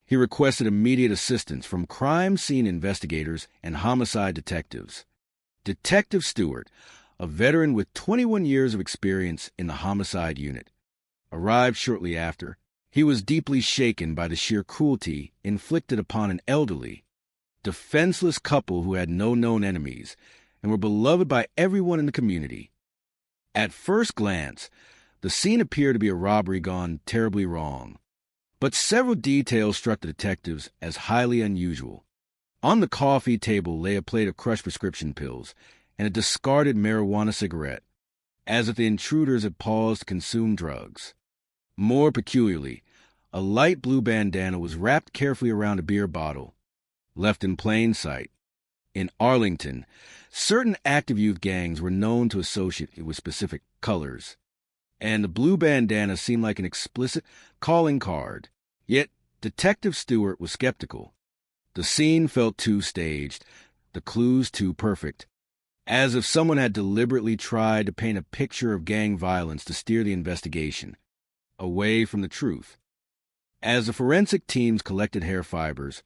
K: he requested immediate assistance from crime scene investigators and homicide detectives. Detective Stewart, a veteran with 21 years of experience in the homicide unit, arrived shortly after. He was deeply shaken by the sheer cruelty inflicted upon an elderly, defenseless couple who had no known enemies and were beloved by everyone in the community. At first glance, the scene appeared to be a robbery gone terribly wrong, but several details struck the detectives as highly unusual. On the coffee table lay a plate of crushed prescription pills and a discarded marijuana cigarette, as if the intruders had paused to consume drugs. More peculiarly, a light blue bandana was wrapped carefully around a beer bottle, left in plain sight. In Arlington, certain active youth gangs were known to associate it with specific colors, and the blue bandana seemed like an explicit calling card. Yet Detective Stewart was skeptical. The scene felt too staged, the clues too perfect, as if someone had deliberately tried to paint a picture of gang violence to steer the investigation away from the truth. As the forensic teams collected hair fibers,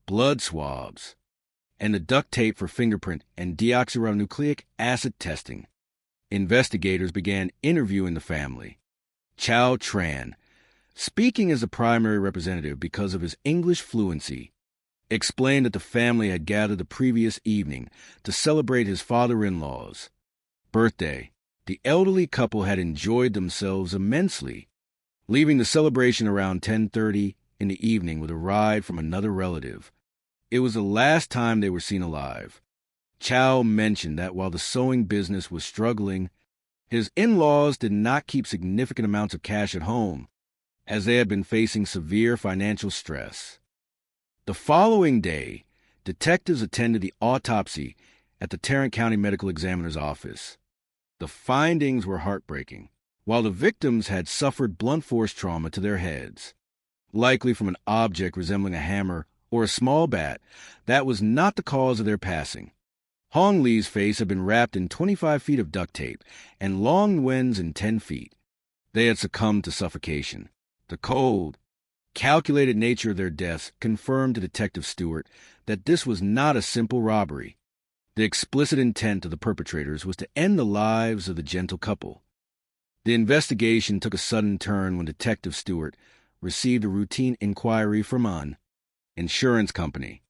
K: blood swabs, and the duct tape for fingerprint and deoxyribonucleic acid testing, investigators began interviewing the family. Chow Tran, speaking as the primary representative because of his English fluency, explained that the family had gathered the previous evening to celebrate his father-in-law's birthday. The elderly couple had enjoyed themselves immensely, leaving the celebration around 10:30 in the evening with a ride from another relative. It was the last time they were seen alive. Chow mentioned that while the sewing business was struggling, his in-laws did not keep significant amounts of cash at home, as they had been facing severe financial stress. The following day, detectives attended the autopsy at the Tarrant County Medical Examiner's office. The findings were heartbreaking. While the victims had suffered blunt force trauma to their heads, likely from an object resembling a hammer or a small bat, that was not the cause of their passing. Hong Lee's face had been wrapped in 25 feet of duct tape and Long Wen's in 10 feet. They had succumbed to suffocation. The cold, calculated nature of their deaths confirmed to Detective Stewart that this was not a simple robbery. The explicit intent of the perpetrators was to end the lives of the gentle couple. The investigation took a sudden turn when Detective Stewart received a routine inquiry from an insurance company.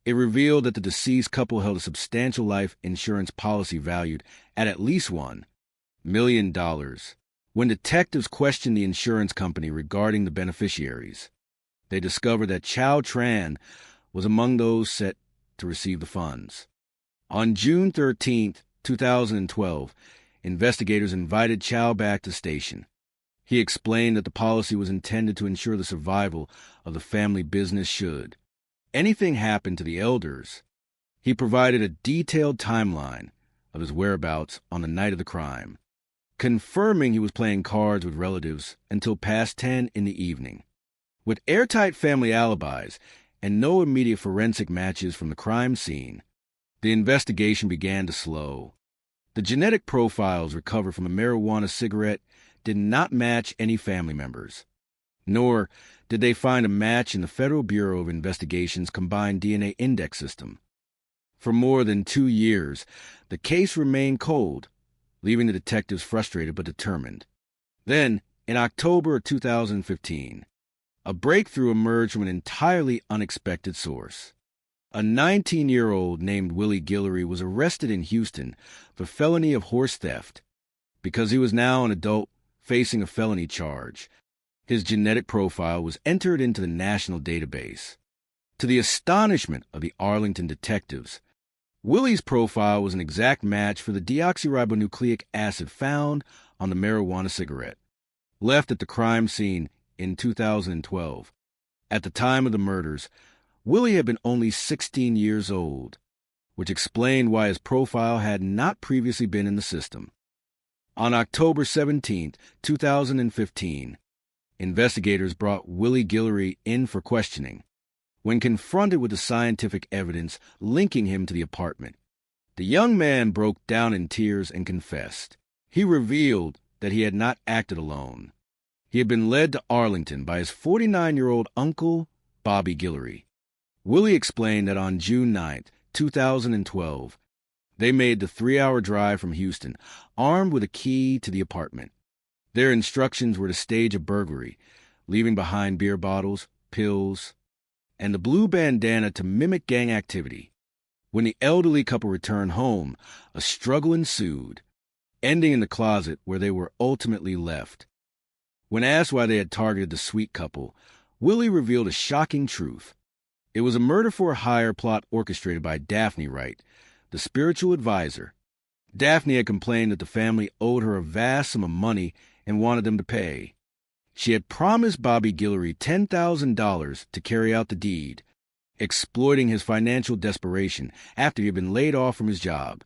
K: It revealed that the deceased couple held a substantial life insurance policy valued at least $1 million. When detectives questioned the insurance company regarding the beneficiaries, they discovered that Chow Tran was among those set to receive the funds. On June 13, 2012, investigators invited Chow back to station. He explained that the policy was intended to ensure the survival of the family business should anything happen to the elders. He provided a detailed timeline of his whereabouts on the night of the crime, confirming he was playing cards with relatives until past 10 in the evening. With airtight family alibis and no immediate forensic matches from the crime scene, the investigation began to slow. The genetic profiles recovered from a marijuana cigarette did not match any family members, nor did they find a match in the Federal Bureau of Investigation's combined DNA index system. For more than 2 years, the case remained cold, leaving the detectives frustrated but determined. Then, in October 2015, a breakthrough emerged from an entirely unexpected source. A 19-year-old named Willie Guillory was arrested in Houston for felony of horse theft. Because he was now an adult facing a felony charge, his genetic profile was entered into the national database. To the astonishment of the Arlington detectives, Willie's profile was an exact match for the deoxyribonucleic acid found on the marijuana cigarette, left at the crime scene in 2012. At the time of the murders, Willie had been only 16 years old, which explained why his profile had not previously been in the system. On October 17, 2015, investigators brought Willie Guillory in for questioning. when confronted with the scientific evidence linking him to the apartment. The young man broke down in tears and confessed. He revealed that he had not acted alone. He had been led to Arlington by his 49-year-old uncle, Bobby Guillory. Willie explained that on June 9, 2012, they made the 3-hour drive from Houston, armed with a key to the apartment. Their instructions were to stage a burglary, leaving behind beer bottles, pills, and the blue bandana to mimic gang activity. When the elderly couple returned home, a struggle ensued, ending in the closet where they were ultimately left. When asked why they had targeted the sweet couple, Willie revealed a shocking truth. It was a murder-for-hire plot orchestrated by Daphne Wright, the spiritual advisor. Daphne had complained that the family owed her a vast sum of money and wanted them to pay. She had promised Bobby Guillory $10,000 to carry out the deed, exploiting his financial desperation after he had been laid off from his job.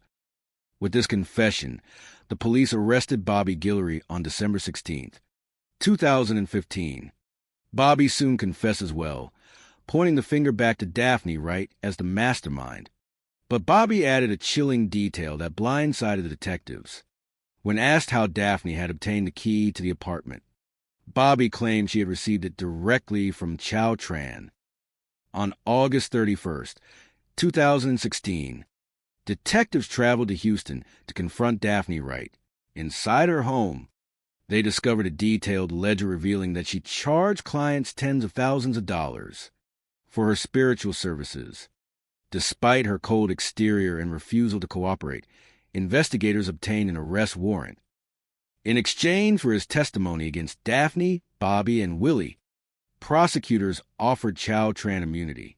K: With this confession, the police arrested Bobby Guillory on December 16, 2015. Bobby soon confessed as well, pointing the finger back to Daphne Wright as the mastermind. But Bobby added a chilling detail that blindsided the detectives. When asked how Daphne had obtained the key to the apartment, Bobby claimed she had received it directly from Chow Tran. On August 31, 2016, detectives traveled to Houston to confront Daphne Wright. Inside her home, they discovered a detailed ledger revealing that she charged clients tens of thousands of dollars for her spiritual services. Despite her cold exterior and refusal to cooperate, investigators obtained an arrest warrant. In exchange for his testimony against Daphne, Bobby, and Willie, prosecutors offered Chow Tran immunity.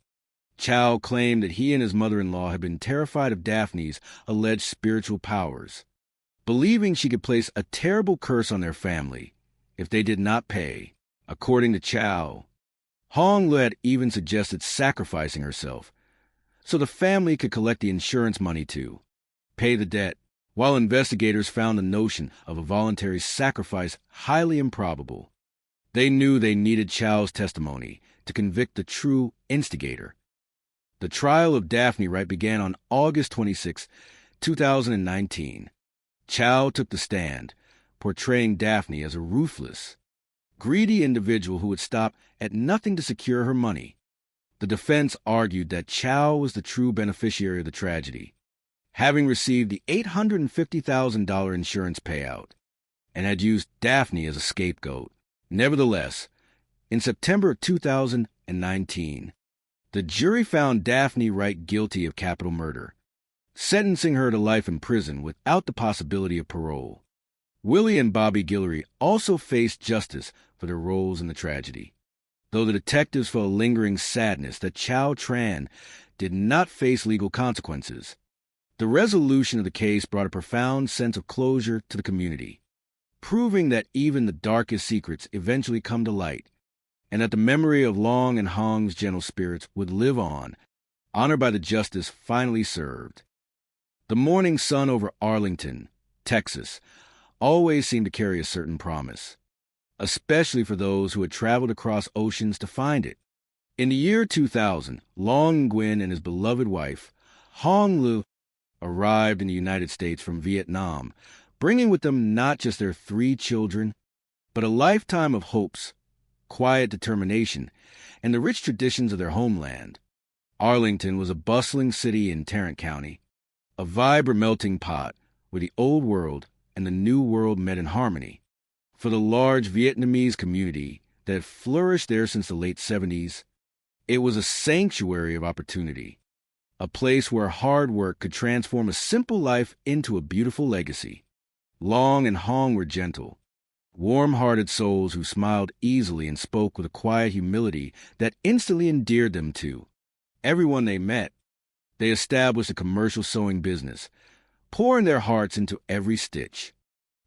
K: Chow claimed that he and his mother-in-law had been terrified of Daphne's alleged spiritual powers, believing she could place a terrible curse on their family if they did not pay. According to Chow, Hong Lu had even suggested sacrificing herself so the family could collect the insurance money to pay the debt, while investigators found the notion of a voluntary sacrifice highly improbable. They knew they needed Chow's testimony to convict the true instigator. The trial of Daphne Wright began on August 26, 2019. Chow took the stand, portraying Daphne as a ruthless, greedy individual who would stop at nothing to secure her money. The defense argued that Chow was the true beneficiary of the tragedy, having received the $850,000 insurance payout, and had used Daphne as a scapegoat. Nevertheless, in September of 2019, the jury found Daphne Wright guilty of capital murder, sentencing her to life in prison without the possibility of parole. Willie and Bobby Guillory also faced justice for their roles in the tragedy, though the detectives felt a lingering sadness that Chow Tran did not face legal consequences. The resolution of the case brought a profound sense of closure to the community, proving that even the darkest secrets eventually come to light, and that the memory of Long and Hong's gentle spirits would live on, honored by the justice finally served. The morning sun over Arlington, Texas, always seemed to carry a certain promise, especially for those who had traveled across oceans to find it. In the year 2000, Long Nguyen and his beloved wife, Hong Lu, arrived in the United States from Vietnam, bringing with them not just their 3 children, but a lifetime of hopes, quiet determination, and the rich traditions of their homeland. Arlington was a bustling city in Tarrant County, a vibrant melting pot where the old world and the new world met in harmony. For the large Vietnamese community that had flourished there since the late 70s, it was a sanctuary of opportunity, a place where hard work could transform a simple life into a beautiful legacy. Long and Hong were gentle, warm-hearted souls who smiled easily and spoke with a quiet humility that instantly endeared them to everyone they met. They established a commercial sewing business, pouring their hearts into every stitch,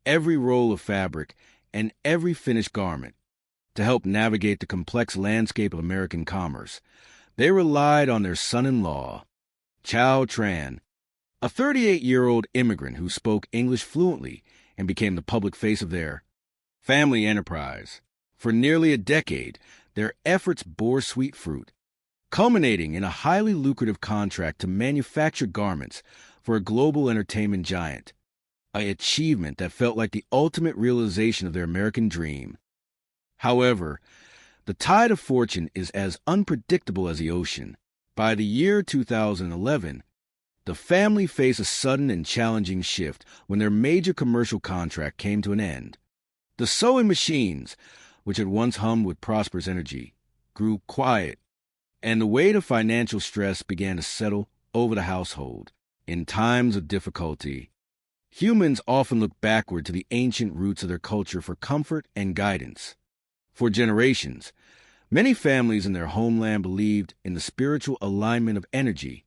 K: every roll of fabric, and every finished garment. To help navigate the complex landscape of American commerce, they relied on their son-in-law, Chow Tran, a 38-year-old immigrant who spoke English fluently and became the public face of their family enterprise. For nearly a decade, their efforts bore sweet fruit. culminating in a highly lucrative contract to manufacture garments for a global entertainment giant, an achievement that felt like the ultimate realization of their American dream. However, the tide of fortune is as unpredictable as the ocean. By the year 2011, the family faced a sudden and challenging shift when their major commercial contract came to an end. The sewing machines, which had once hummed with prosperous energy, grew quiet, and the weight of financial stress began to settle over the household. In times of difficulty, humans often look backward to the ancient roots of their culture for comfort and guidance. For generations, many families in their homeland believed in the spiritual alignment of energy,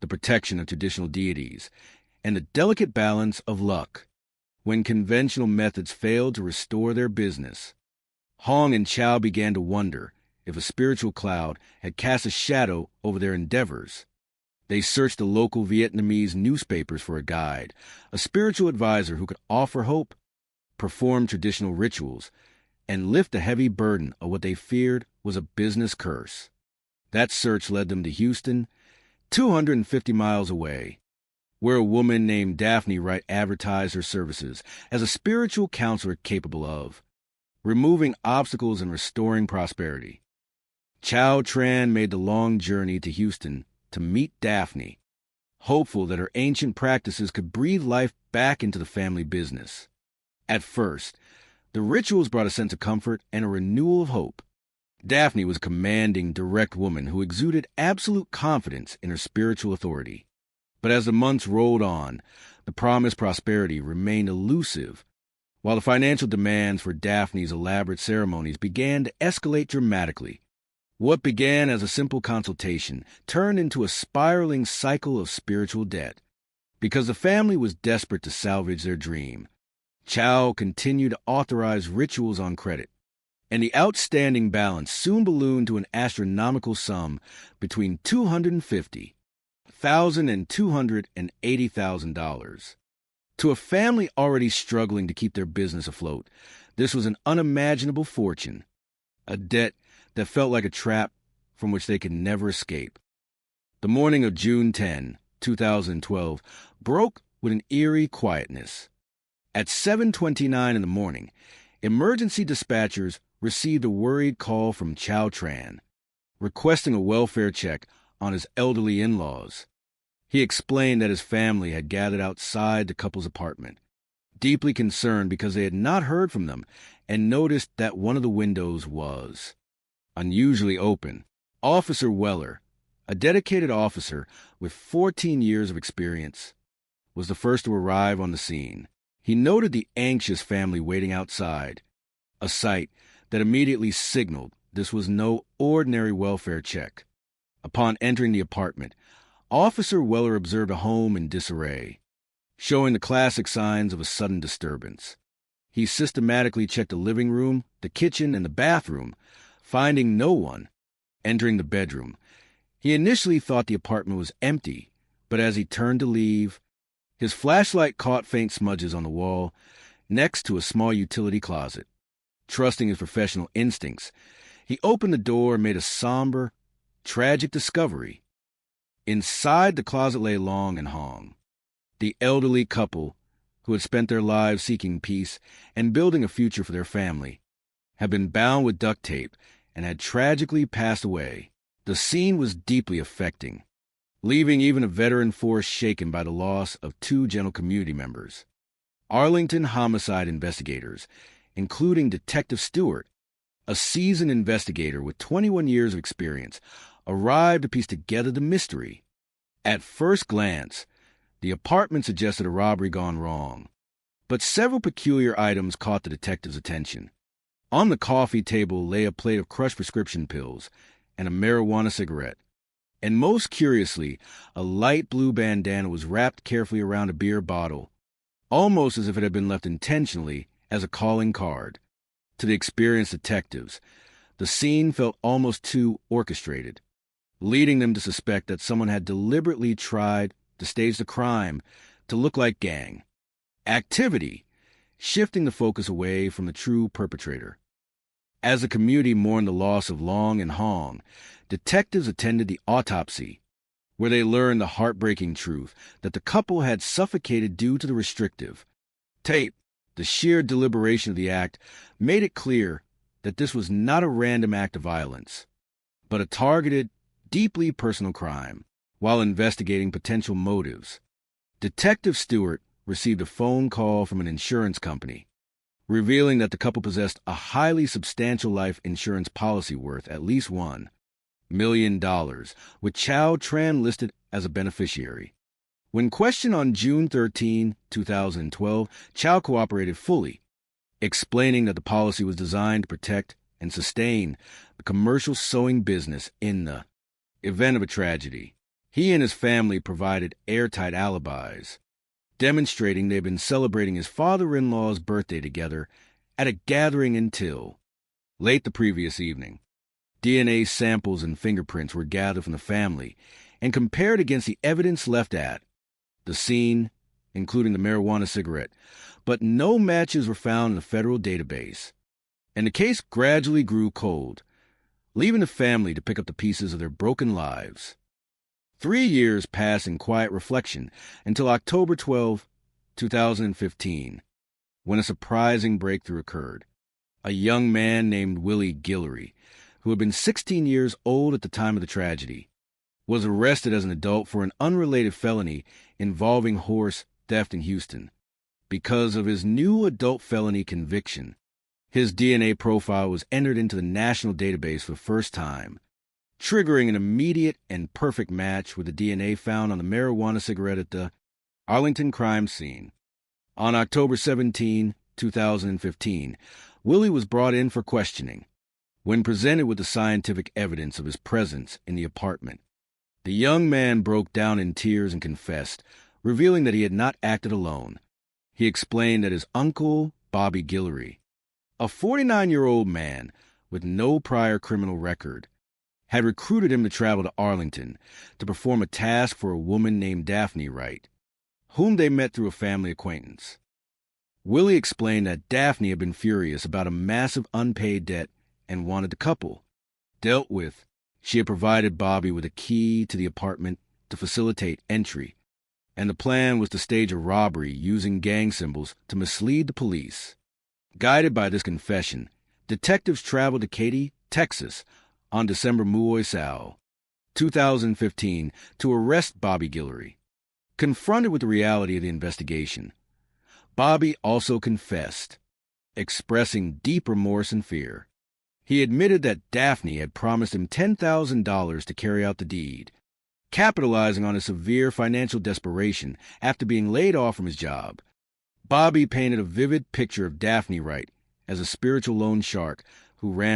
K: the protection of traditional deities, and the delicate balance of luck. When conventional methods failed to restore their business, Hong and Chow began to wonder if a spiritual cloud had cast a shadow over their endeavors. They searched the local Vietnamese newspapers for a guide, a spiritual advisor who could offer hope, perform traditional rituals, and lift the heavy burden of what they feared was a business curse. That search led them to Houston, 250 miles away, where a woman named Daphne Wright advertised her services as a spiritual counselor capable of removing obstacles and restoring prosperity. Chow Tran made the long journey to Houston to meet Daphne, hopeful that her ancient practices could breathe life back into the family business. At first, the rituals brought a sense of comfort and a renewal of hope. Daphne was a commanding, direct woman who exuded absolute confidence in her spiritual authority. But as the months rolled on, the promised prosperity remained elusive, while the financial demands for Daphne's elaborate ceremonies began to escalate dramatically. What began as a simple consultation turned into a spiraling cycle of spiritual debt. Because the family was desperate to salvage their dream, Chow continued to authorize rituals on credit, and the outstanding balance soon ballooned to an astronomical sum between $250,000 and $280,000. To a family already struggling to keep their business afloat, this was an unimaginable fortune, a debt that felt like a trap from which they could never escape. The morning of June 10, 2012, broke with an eerie quietness. At 7:29 in the morning, emergency dispatchers received a worried call from Chow Tran, requesting a welfare check on his elderly in-laws. He explained that his family had gathered outside the couple's apartment, deeply concerned because they had not heard from them and noticed that one of the windows was unusually open. Officer Weller, a dedicated officer with 14 years of experience, was the first to arrive on the scene. He noted the anxious family waiting outside, a sight that immediately signaled this was no ordinary welfare check. Upon entering the apartment, Officer Weller observed a home in disarray, showing the classic signs of a sudden disturbance. He systematically checked the living room, the kitchen, and the bathroom, finding no one. Entering the bedroom, he initially thought the apartment was empty, but as he turned to leave, his flashlight caught faint smudges on the wall next to a small utility closet. Trusting his professional instincts, he opened the door and made a somber, tragic discovery. Inside the closet lay Long and Hong, the elderly couple who had spent their lives seeking peace and building a future for their family, had been bound with duct tape and had tragically passed away. The scene was deeply affecting, leaving even a veteran force shaken by the loss of two gentle community members. Arlington homicide investigators, including Detective Stewart, a seasoned investigator with 21 years of experience, arrived to piece together the mystery. At first glance, the apartment suggested a robbery gone wrong, but several peculiar items caught the detective's attention. On the coffee table lay a plate of crushed prescription pills and a marijuana cigarette. And most curiously, a light blue bandana was wrapped carefully around a beer bottle, almost as if it had been left intentionally as a calling card. To the experienced detectives, the scene felt almost too orchestrated, leading them to suspect that someone had deliberately tried to stage the crime to look like gang activity, shifting the focus away from the true perpetrator. As the community mourned the loss of Long and Hong, detectives attended the autopsy, where they learned the heartbreaking truth that the couple had suffocated due to the restrictive tape. The sheer deliberation of the act made it clear that this was not a random act of violence, but a targeted, deeply personal crime. While investigating potential motives, Detective Stewart received a phone call from an insurance company, revealing that the couple possessed a highly substantial life insurance policy worth at least $1 million, with Chow Tran listed as a beneficiary. When questioned on June 13, 2012, Chow cooperated fully, explaining that the policy was designed to protect and sustain the commercial sewing business in the event of a tragedy. He and his family provided airtight alibis, demonstrating they had been celebrating his father-in-law's birthday together at a gathering in Till late the previous evening. DNA samples and fingerprints were gathered from the family and compared against the evidence left at the scene, including the marijuana cigarette, but no matches were found in the federal database, and the case gradually grew cold, leaving the family to pick up the pieces of their broken lives. 3 years passed in quiet reflection until October 12, 2015, when a surprising breakthrough occurred. A young man named Willie Guillory, who had been 16 years old at the time of the tragedy, was arrested as an adult for an unrelated felony involving horse theft in Houston. Because of his new adult felony conviction, his DNA profile was entered into the national database for the first time, triggering an immediate and perfect match with the DNA found on the marijuana cigarette at the Arlington crime scene. On October 17, 2015, Willie was brought in for questioning. When presented with the scientific evidence of his presence in the apartment, the young man broke down in tears and confessed, revealing that he had not acted alone. He explained that his uncle, Bobby Guillory, a 49-year-old man with no prior criminal record, had recruited him to travel to Arlington to perform a task for a woman named Daphne Wright, whom they met through a family acquaintance. Willie explained that Daphne had been furious about a massive unpaid debt and wanted the couple dealt with. She had provided Bobby with a key to the apartment to facilitate entry, and the plan was to stage a robbery using gang symbols to mislead the police. Guided by this confession, detectives traveled to Katy, Texas, on December 2015, to arrest Bobby Guillory. Confronted with the reality of the investigation, Bobby also confessed, expressing deep remorse and fear. He admitted that Daphne had promised him $10,000 to carry out the deed, capitalizing on his severe financial desperation after being laid off from his job. Bobby painted a vivid picture of Daphne Wright as a spiritual loan shark who ran